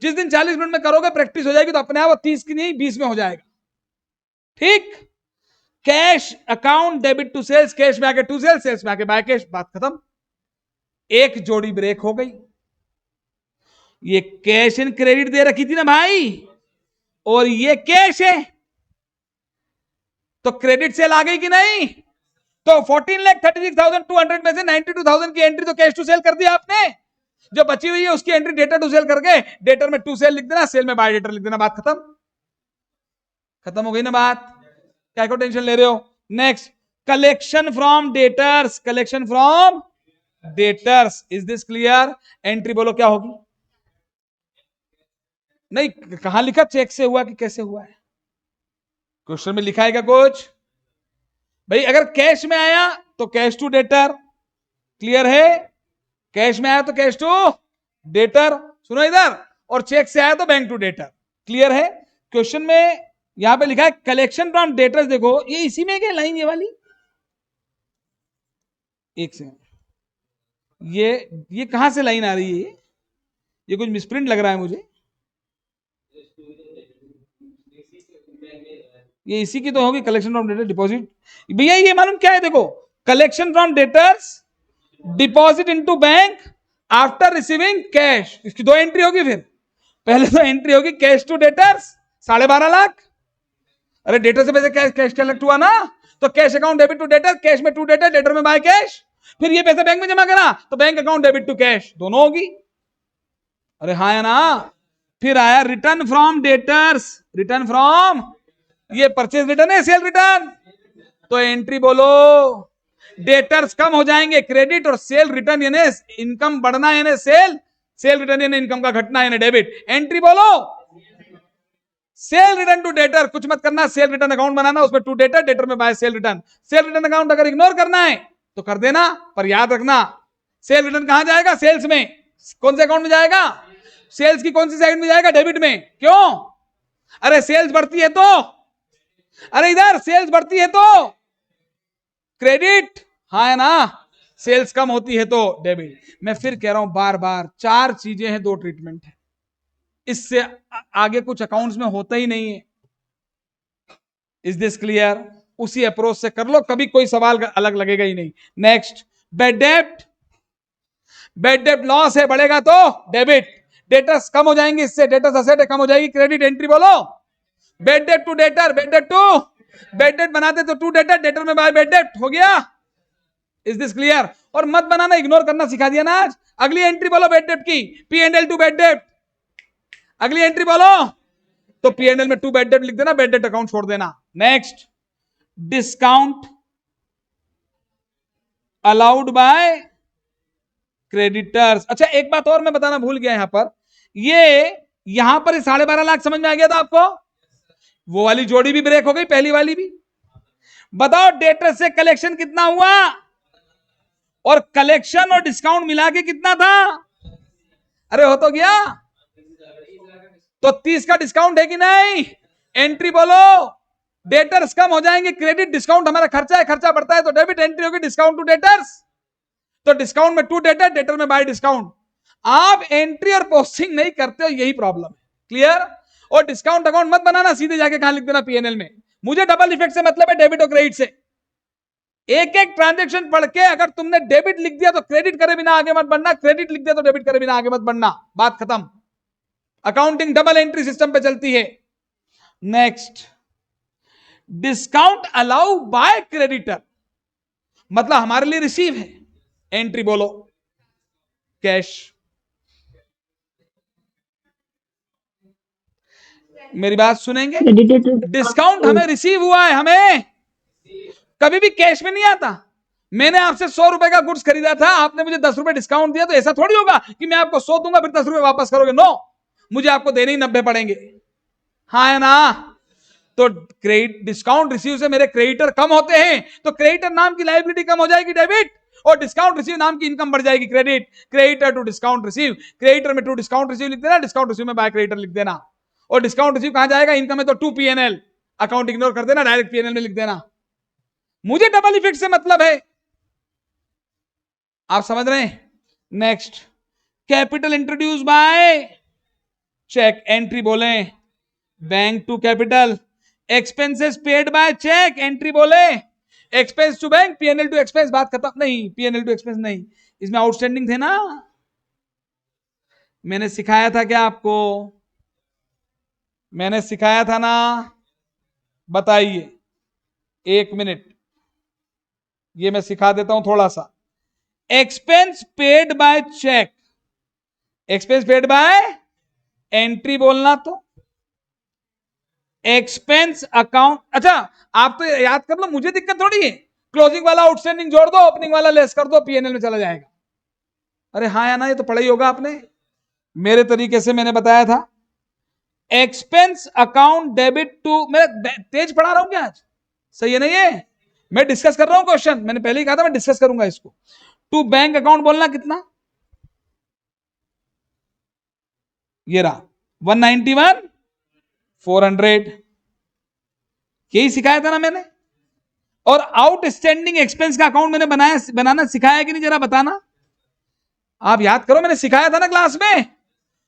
[SPEAKER 1] जिस दिन 40 मिनट में करोगे प्रैक्टिस हो जाएगी, तो अपने आप 30 की नहीं 20 में हो जाएगा, ठीक। Cash account debit to sales, cash में आके टू सेल्स, सेल्स में आके बाय कैश, बात खत्म। एक जोड़ी ब्रेक हो गई। ये कैश एंड क्रेडिट दे रखी थी ना भाई, और ये कैश है, तो क्रेडिट सेल आ गई कि नहीं? तो 14,36,200 में से 92,000 की एंट्री तो कैश टू सेल कर दिया आपने, जो बची हुई है उसकी एंट्री डेटर टू सेल करके डेटर में टू सेल लिख देना, सेल में बाय डेटर लिख देना, बात खत्म। खत्म हो गई ना बात, क्या को टेंशन ले रहे हो? Next, collection from debtors, collection from debtors, is this clear? Entry बोलो क्या होगी? नहीं, कहां लिखा चेक से हुआ कि कैसे हुआ है? क्वेश्चन में लिखा है क्या कुछ? भाई अगर कैश में आया तो कैश टू डेटर, क्लियर है? कैश में आया तो कैश टू डेटर, सुनो इधर, और चेक से आया तो बैंक टू डेटर, क्लियर है? क्वेश्चन में यहां पे लिखा है कलेक्शन फ्रॉम डेटर्स, देखो ये इसी में क्या लाइन ये वाली, एक सेकंड, ये कहां से लाइन आ रही है? ये कुछ मिसप्रिंट लग रहा है मुझे, ये इसी की तो होगी, कलेक्शन फ्रॉम डेटर डिपॉजिट। भैया ये मालूम क्या है? देखो, collection from debtors deposit into bank after receiving cash, इसकी दो एंट्री होगी। फिर पहले तो एंट्री होगी कैश टू डेटर्स 12.5 लाख, अरे डेटर से पैसे कैश कलेक्ट हुआ ना, तो cash account debit to debtor, cash में टू डेटर, डेटर में बाय कैश। फिर ये पैसे बैंक में जमा करा तो bank account debit to cash, दोनों होगी। अरे हाँ या ना? फिर आया return from debtors, return from, ये परचेज रिटर्न है, सेल रिटर्न, तो एंट्री बोलो डेटर्स कम हो जाएंगे क्रेडिट, और सेल रिटर्न यानी इनकम बढ़ना यानी सेल, सेल रिटर्न यानी इनकम का घटना यानी डेबिट। एंट्री बोलो सेल रिटर्न टू डेटर, कुछ मत करना, सेल रिटर्न अकाउंट बनाना, उसमें टू डेटर, डेटर में by sale return. Sale return account अगर इग्नोर करना है तो कर देना, पर याद रखना सेल रिटर्न कहां जाएगा? सेल्स में। कौन से अकाउंट में जाएगा? सेल्स की कौन सी साइड में जाएगा? डेबिट में। क्यों? अरे सेल्स बढ़ती है तो, अरे इधर सेल्स बढ़ती है तो क्रेडिट, हाँ है ना? सेल्स कम होती है तो डेबिट। मैं फिर कह रहा हूं बार बार, 4 चीजें हैं, 2 ट्रीटमेंट है, इससे आगे कुछ अकाउंट्स में होता ही नहीं है। Is this clear? उसी अप्रोच से कर लो, कभी कोई सवाल अलग लगेगा ही नहीं। नेक्स्ट, बैड डेब्ट। बैड डेब्ट लॉस है, बढ़ेगा तो डेबिट, डेटर्स कम हो जाएंगे, इससे डेटर्स असेट कम हो जाएगी, क्रेडिट एंट्री बोलो। बैड डेब्ट टू डेटर, बैड डेब्ट टू बैड डेब्ट बनाते तो टू डेटर, डेटर में बाय बैड डेब्ट हो गया। Is this clear? और मत बनाना, इग्नोर करना सिखा दिया ना आज। अगली एंट्री बोलो बैड डेब्ट की, P and L two bad डेब्ट। अगली एंट्री बोलो तो पी एंड एल में टू बैड डेब्ट लिख देना, बैड डेब्ट अकाउंट छोड़ देना। Next, discount allowed by creditors. अच्छा एक बात और मैं बताना भूल गया यहां पर, यहां पर 12.5 लाख समझ में आ गया था आपको? वो वाली जोड़ी भी ब्रेक हो गई, पहली वाली भी। बताओ डेटर से कलेक्शन कितना हुआ, और कलेक्शन और डिस्काउंट मिला के कितना था? अरे हो तो गया, तो 30 का डिस्काउंट है कि नहीं? एंट्री बोलो, डेटर्स कम हो जाएंगे, क्रेडिट डिस्काउंट हमारा खर्चा है, खर्चा बढ़ता है तो डेबिट एंट्री होगी, डिस्काउंट टू डेटर्स, तो डिस्काउंट में टू डेटर, डेटर में बाय डिस्काउंट। आप एंट्री और पोस्टिंग नहीं करते हो, यही प्रॉब्लम है। क्लियर? और डिस्काउंट अकाउंट मत बनाना, सीधे जाके कहां लिख देना, पीएनएल में। मुझे डबल इफेक्ट से मतलब है, डेबिट और क्रेडिट से। एक एक ट्रांजेक्शन पढ़ के अगर तुमने डेबिट लिख दिया तो क्रेडिट करे बिना आगे मत बढ़ना, क्रेडिट लिख दिया तो डेबिट करे बिना आगे मत बढ़ना, बात खत्म। अकाउंटिंग डबल एंट्री सिस्टम पे चलती है। Next, discount allow by creditor, मतलब हमारे लिए रिसीव है। एंट्री बोलो, कैश। मेरी बात सुनेंगे? डिस्काउंट हमें रिसीव हुआ है, हमें कभी भी कैश में नहीं आता। मैंने आपसे 100 रुपए का गुड्स खरीदा था, आपने मुझे 10 रुपए डिस्काउंट दिया, तो ऐसा थोड़ी होगा कि मैं आपको 100 दूंगा फिर 10 रुपए वापस करोगे। नो, मुझे आपको देने ही 90 पड़ेंगे, हाँ है ना? तो क्रेडिट डिस्काउंट रिसीव से मेरे क्रेडिटर कम होते हैं, तो क्रेडिटर नाम की लायबिलिटी कम हो जाएगी, डेबिट, और डिस्काउंट रिसीव नाम की इनकम बढ़ जाएगी, credit. Creditor to discount receive, creditor में टू डिस्काउंट रिसीव लिख देना, डिस्काउंट रिसीव में बाय क्रेडिटर लिख देना। और डिस्काउंट रिसीव कहां जाएगा? इनकम है तो टू पीएनएल, अकाउंट इग्नोर कर देना, डायरेक्ट पीएनएल में लिख देना। मुझे डबल इफेक्ट से मतलब है, आप समझ रहे हैं? Next, capital introduced by cheque. Entry बोले, bank to capital. Expenses paid by cheque. Entry बोले, expense to bank, P and L to expense, बात खत्म। नहीं, पीएनएल टू एक्सपेंस नहीं, इसमें आउटस्टैंडिंग थे ना, मैंने सिखाया था क्या आपको? मैंने सिखाया था ना, बताइए, एक मिनट, ये मैं सिखा देता हूं थोड़ा सा। Expense paid by cheque, expense paid by, entry बोलना तो एक्सपेंस अकाउंट। अच्छा आप तो याद कर लो, मुझे दिक्कत थोड़ी है, क्लोजिंग वाला आउटस्टैंडिंग जोड़ दो, ओपनिंग वाला लेस कर दो, पीएनएल में चला जाएगा। अरे हाँ या ना, ये तो पढ़ा ही होगा आपने, मेरे तरीके से मैंने बताया था। एक्सपेंस अकाउंट डेबिट टू, मैं तेज पढ़ा रहा हूं क्या आज? सही है नहीं है? मैं डिस्कस कर रहा हूं क्वेश्चन, मैंने पहले ही कहा था मैं डिस्कस करूंगा इसको। टू बैंक अकाउंट बोलना कितना, ये रहा 191 400, यही सिखाया था ना मैंने। और आउटस्टैंडिंग एक्सपेंस का अकाउंट मैंने बनाना सिखाया कि नहीं, जरा बताना। आप याद करो, मैंने सिखाया था ना क्लास में।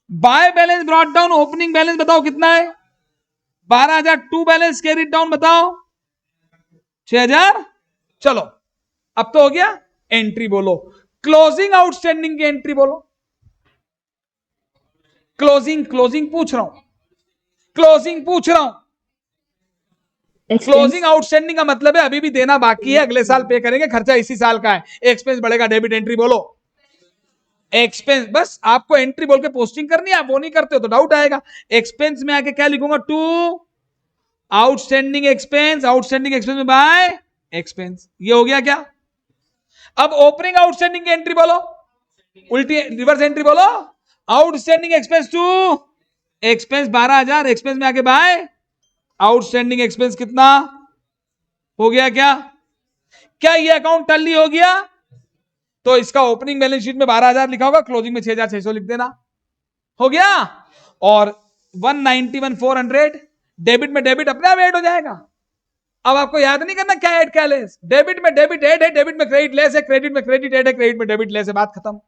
[SPEAKER 1] Bye balance brought down, opening balance बताओ कितना है? 12,000। टू बैलेंस कैरिड डाउन बताओ 6,000। चलो अब तो हो गया। एंट्री बोलो, क्लोजिंग आउटस्टैंडिंग की एंट्री बोलो। क्लोजिंग, क्लोजिंग पूछ रहा हूं, क्लोजिंग पूछ रहा हूं। क्लोजिंग आउटस्टैंडिंग का मतलब है अभी भी देना बाकी है, अगले साल पे करेंगे, खर्चा इसी साल का है, एक्सपेंस बढ़ेगा, डेबिट। एंट्री बोलो, एक्सपेंस। बस आपको एंट्री बोल के पोस्टिंग करनी है, आप वो नहीं करते हो तो डाउट आएगा। एक्सपेंस में आके क्या लिखूंगा? To outstanding expense, outstanding expense में बाय एक्सपेंस। ये हो गया क्या? अब ओपनिंग आउटस्टैंडिंग की एंट्री बोलो, उल्टी रिवर्स एंट्री बोलो। Outstanding expense to expense 12,000, expense में आके बाय आउटस्टैंडिंग एक्सपेंस कितना हो गया? क्या क्या ये अकाउंट टल्ली हो गया? तो इसका ओपनिंग बैलेंस शीट में 12,000 लिखा होगा, क्लोजिंग में 6,600 लिख देना, हो गया। और 191 400, डेबिट में डेबिट अपने आप ऐड हो जाएगा। अब आपको याद नहीं करना क्या ऐड क्या लेस, डेबिट में डेबिट ऐड है, डेबिट में क्रेडिट लेस है, क्रेडिट में क्रेडिट ऐड है, क्रेडिट में डेबिट लेस है, बात खत्म,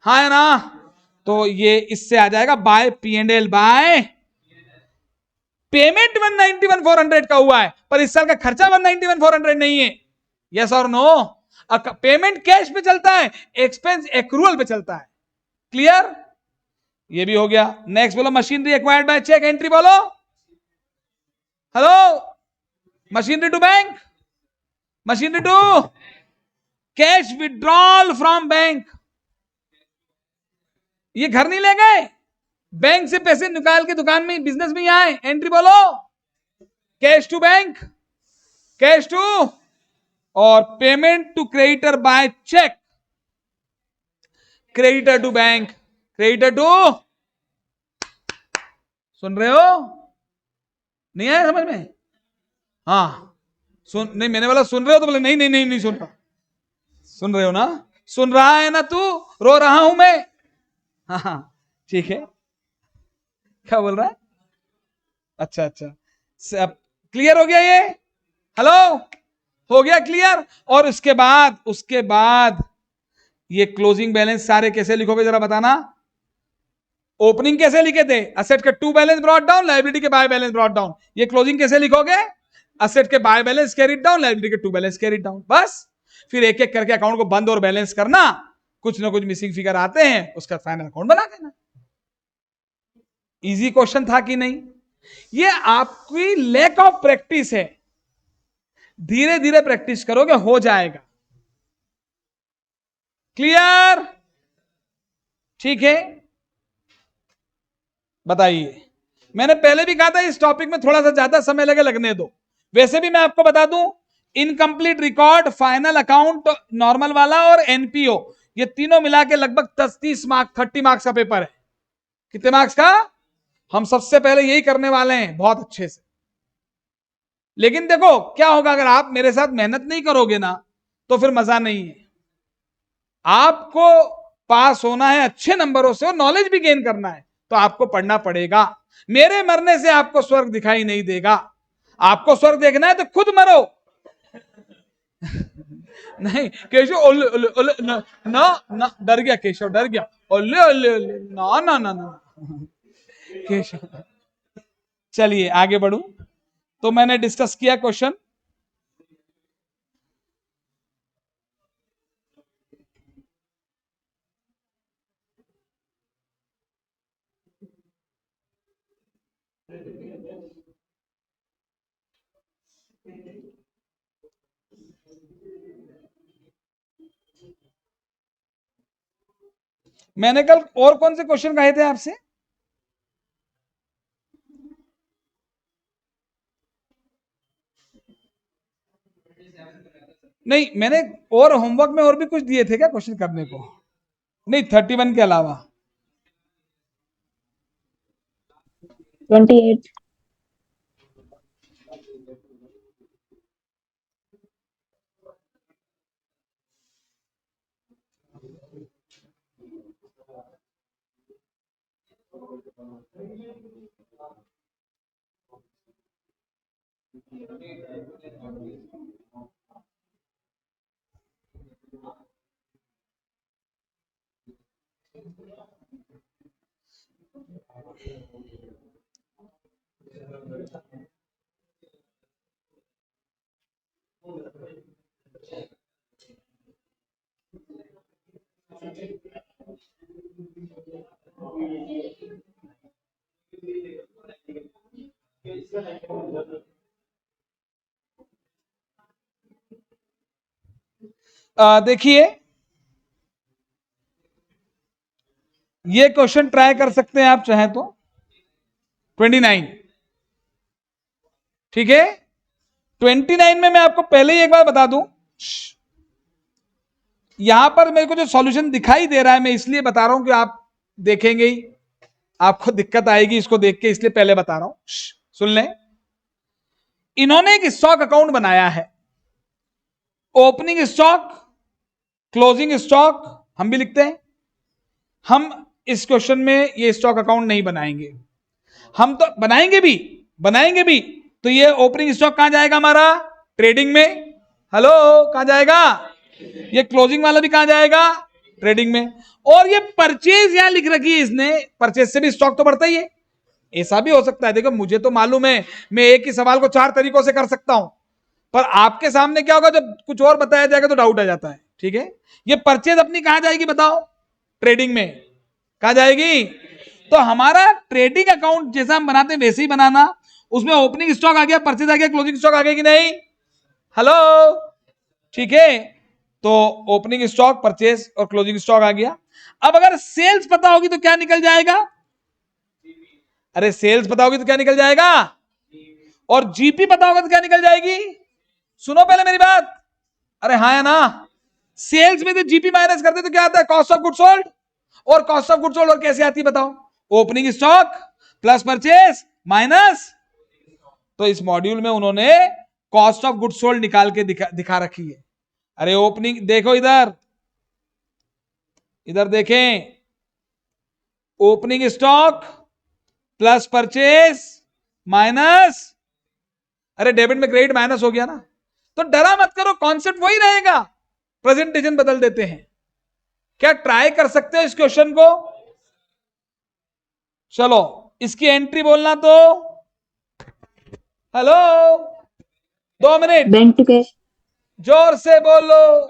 [SPEAKER 1] हाँ है ना? तो ये इससे आ जाएगा by P and L, by payment 191,400 का हुआ है, पर इस साल का खर्चा 191,400 नहीं है। यस और नो? पेमेंट कैश पे चलता है, एक्सपेंस एक्रूअल पे चलता है। क्लियर? ये भी हो गया। नेक्स्ट बोलो, machinery acquired by cheque entry बोलो। Hello, machinery to bank, machinery to cash withdrawal from bank. ये घर नहीं ले गए, बैंक से पैसे निकाल के दुकान में बिजनेस में आए। एंट्री बोलो, cash to bank, cash to, और payment to creditor by cheque, creditor to bank, creditor to. सुन रहे हो? नहीं आया समझ में? हाँ सुन, नहीं मैंने बोला सुन रहे हो, तो बोले नहीं नहीं नहीं नहीं सुन रहा। सुन रहे हो ना? सुन रहा है ना तू? रो रहा हूं मैं। हाँ ठीक है। क्या बोल रहा है? अच्छा अच्छा, सब क्लियर हो गया ये? हेलो, हो गया क्लियर? और उसके बाद ये क्लोजिंग बैलेंस सारे कैसे लिखोगे जरा बताना। ओपनिंग कैसे लिखे थे? असेट का to balance brought down, liability के बाय बैलेंस ब्रॉट डाउन। ये क्लोजिंग कैसे लिखोगे? असेट के by balance carried down, liability के टू बैलेंस कैरिड डाउन। बस फिर एक एक करके अकाउंट को बंद और बैलेंस करना, कुछ ना कुछ मिसिंग फिगर आते हैं, उसका फाइनल अकाउंट बना देना। इजी क्वेश्चन था कि नहीं? ये आपकी लैक ऑफ प्रैक्टिस है, धीरे धीरे प्रैक्टिस करोगे हो जाएगा। क्लियर? ठीक है, बताइए। मैंने पहले भी कहा था इस टॉपिक में थोड़ा सा ज्यादा समय लगने दो। वैसे भी मैं आपको बता दूं, incomplete record, final account normal वाला और एनपीओ, ये तीनों मिला के लगभग 30 मार्क्स 30 मार्क्स का पेपर है। कितने मार्क्स का? हम सबसे पहले यही करने वाले हैं बहुत अच्छे से। लेकिन देखो क्या होगा, अगर आप मेरे साथ मेहनत नहीं करोगे ना तो फिर मजा नहीं है। आपको पास होना है अच्छे नंबरों से और नॉलेज भी गेन करना है, तो आपको पढ़ना पड़ेगा। मेरे मरने से आपको स्वर्ग दिखाई नहीं देगा। आपको स्वर्ग देखना है तो खुद मरो। नहीं केशव, ओले ओले ओले, ना ना, डर गया केशव, डर गया। ओले ओले ओले, ना ना ना ना केशव। चलिए आगे बढ़ूं। तो मैंने डिस्कस किया क्वेश्चन। मैंने कल और कौन से क्वेश्चन कहे थे आपसे? नहीं, मैंने और होमवर्क में और भी कुछ दिए थे क्या क्वेश्चन करने को? नहीं, 31 के अलावा
[SPEAKER 3] 28।
[SPEAKER 1] देखिए ये क्वेश्चन ट्राई कर सकते हैं आप चाहें तो। 29, ठीक है। 29 में मैं आपको पहले ही एक बार बता दूं, यहां पर मेरे को जो सॉल्यूशन दिखाई दे रहा है, मैं इसलिए बता रहा हूं कि आप देखेंगे ही, आपको दिक्कत आएगी इसको देख के, इसलिए पहले बता रहा हूं। सुन लें, इन्होंने एक स्टॉक अकाउंट बनाया है। ओपनिंग स्टॉक, क्लोजिंग स्टॉक हम भी लिखते हैं। हम इस क्वेश्चन में ये स्टॉक अकाउंट नहीं बनाएंगे। हम तो बनाएंगे भी तो ये ओपनिंग स्टॉक कहां जाएगा हमारा? ट्रेडिंग में। हेलो, कहां जाएगा? ये क्लोजिंग वाला भी कहां जाएगा? ट्रेडिंग में। और ये परचेज यहां लिख रखी है इसने, परचेज से भी स्टॉक तो बढ़ता ही है। ऐसा भी हो सकता है, देखो मुझे तो मालूम है मैं एक ही सवाल को 4 तरीकों से कर सकता हूं, पर आपके सामने क्या होगा जब कुछ और बताया जाएगा तो डाउट आ जाता है। ठीक है, ये परचेज अपनी कहां जाएगी बताओ? ट्रेडिंग में। कहां जाएगी? तो हमारा ट्रेडिंग अकाउंट जैसा हम बनाते हैं वैसे ही बनाना, उसमें ओपनिंग स्टॉक आ गया, परचेज आ गया, क्लोजिंग स्टॉक आ गया कि नहीं? हेलो, ठीक है, तो ओपनिंग स्टॉक, परचेज और क्लोजिंग स्टॉक आ गया। अब अगर सेल्स पता होगी तो क्या निकल जाएगा? अरे सेल्स पता होगी तो क्या निकल जाएगा? और जीपी पता होगा तो क्या निकल जाएगी? सुनो पहले मेरी बात, अरे हाँ या ना? सेल्स में तो जीपी माइनस करते तो क्या आता है? Cost of good sold. और कॉस्ट ऑफ गुड सोल्ड और कैसे आती है बताओ? Opening stock plus purchase minus. तो इस मॉड्यूल में उन्होंने कॉस्ट ऑफ गुड सोल्ड निकाल के दिखा रखी है। अरे ओपनिंग देखो, इधर इधर देखें, opening stock plus purchase minus, अरे डेबिट में क्रेडिट माइनस हो गया ना। तो डरा मत करो, कॉन्सेप्ट वही रहेगा, प्रेजेंटेशन बदल देते हैं। क्या ट्राई कर सकते हो इस क्वेश्चन को? चलो इसकी एंट्री बोलना तो, hello 2 minute,
[SPEAKER 3] bank to cash,
[SPEAKER 1] जोर से बोलो।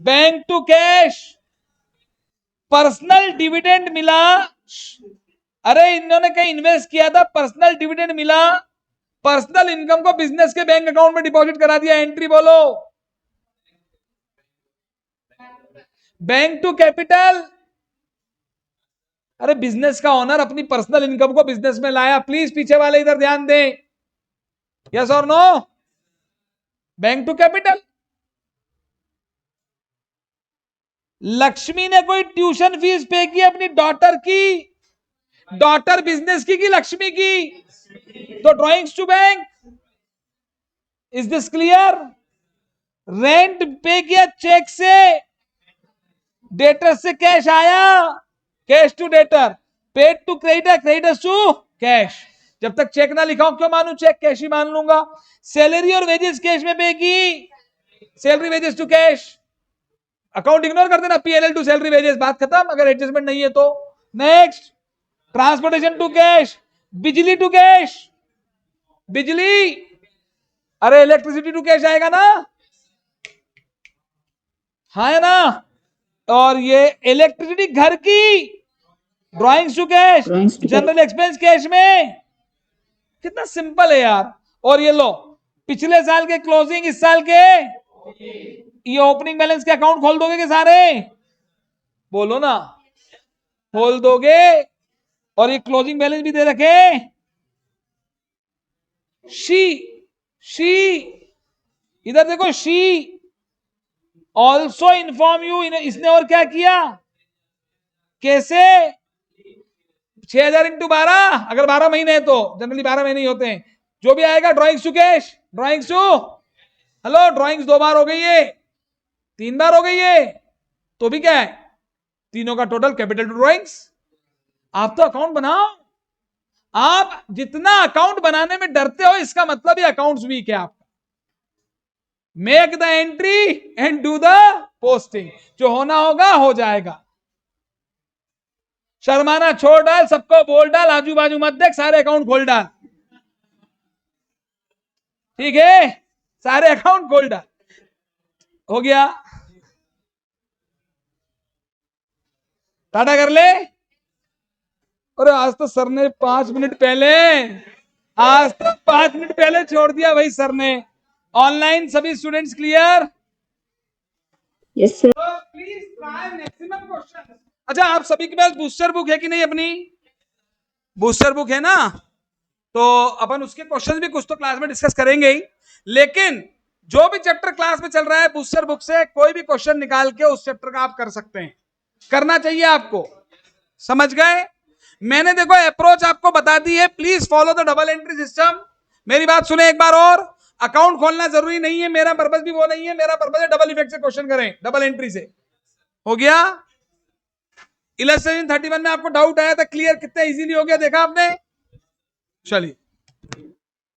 [SPEAKER 1] Bank to cash, personal dividend मिला, अरे इन्होंने कहीं इन्वेस्ट किया था, पर्सनल डिविडेंड मिला, पर्सनल इनकम को बिजनेस के बैंक अकाउंट में डिपॉजिट करा दिया, एंट्री बोलो। बैंक टू कैपिटल, अरे बिजनेस का ओनर अपनी पर्सनल इनकम को बिजनेस में लाया, प्लीज पीछे वाले इधर ध्यान दें, यस और no? Bank to capital. Lakshmi ने कोई ट्यूशन फीस पे की अपनी डॉटर की, डॉटर बिजनेस की लक्ष्मी की, तो drawings to bank. Is this clear? Rent pay किया चेक से, डेटर से कैश आया, cash to debtor, paid to creditor, creditors to cash. जब तक चेक ना लिखाऊं क्यों मानूं? चेक कैश ही मान लूंगा। सैलरी और वेजेस कैश में पे की, salary wages to cash, account ignore कर देना, पीएनएल टू सैलरी वेजेस, बात खत्म, अगर एडजस्टमेंट नहीं है तो। नेक्स्ट, ट्रांसपोर्टेशन टू कैश, बिजली टू कैश, बिजली, अरे इलेक्ट्रिसिटी टू कैश आएगा ना, हाँ है ना? और ये इलेक्ट्रिसिटी घर की, drawings to cash, general expense cash में। कितना सिंपल है यार। और ये लो, पिछले साल के क्लोजिंग, इस साल के, ये ओपनिंग बैलेंस के अकाउंट खोल दोगे के सारे? बोलो ना, खोल दोगे। और ये क्लोजिंग बैलेंस भी दे रखे, शी इधर देखो, शी ऑल्सो इन्फॉर्म यू, इसने और क्या किया, कैसे? 6000 इंटू 12, अगर 12 महीने है तो, जनरली 12 महीने ही होते हैं, जो भी आएगा drawings to cash, drawings to, hello drawings 2 बार हो गई है, 3 बार हो गई है, तो भी क्या है, तीनों का टोटल कैपिटल टू ड्राइंग्स। आप तो अकाउंट बनाओ। आप जितना अकाउंट बनाने में डरते हो, इसका मतलब ये अकाउंट्स वीक है आपका। Make the entry and do the posting, जो होना होगा हो जाएगा। शर्माना छोड़ डाल, सबको बोल डाल, आजू बाजू मत देख, सारे अकाउंट खोल डाल, ठीक है? सारे अकाउंट खोल डाल, हो गया। टाटा कर ले। अरे आज तो सर ने 5 मिनट पहले, आज तो 5 मिनट पहले छोड़ दिया भाई सर ने। ऑनलाइन सभी students clear?
[SPEAKER 3] Yes sir.
[SPEAKER 1] Please try maximum question. अच्छा, आप सभी के पास बूस्टर बुक है कि नहीं? अपनी बूस्टर बुक है ना? तो अपन उसके क्वेश्चंस भी कुछ तो क्लास में डिस्कस करेंगे ही, लेकिन जो भी चैप्टर क्लास में चल रहा है, बूस्टर बुक से कोई भी क्वेश्चन निकाल के उस चैप्टर का आप कर सकते हैं, करना चाहिए आपको, समझ गए? मैंने देखो अप्रोच आपको बता दी है, please follow the double entry system. मेरी बात सुने एक बार और, अकाउंट खोलना जरूरी नहीं है, मेरा पर्पस भी वो नहीं है, मेरा पर्पस है डबल इफेक्ट से क्वेश्चन करें, डबल एंट्री से। हो गया? इलस्ट्रेशन 31 में आपको डाउट आया था, क्लियर कितना इजीली हो गया देखा आपने? चलिए।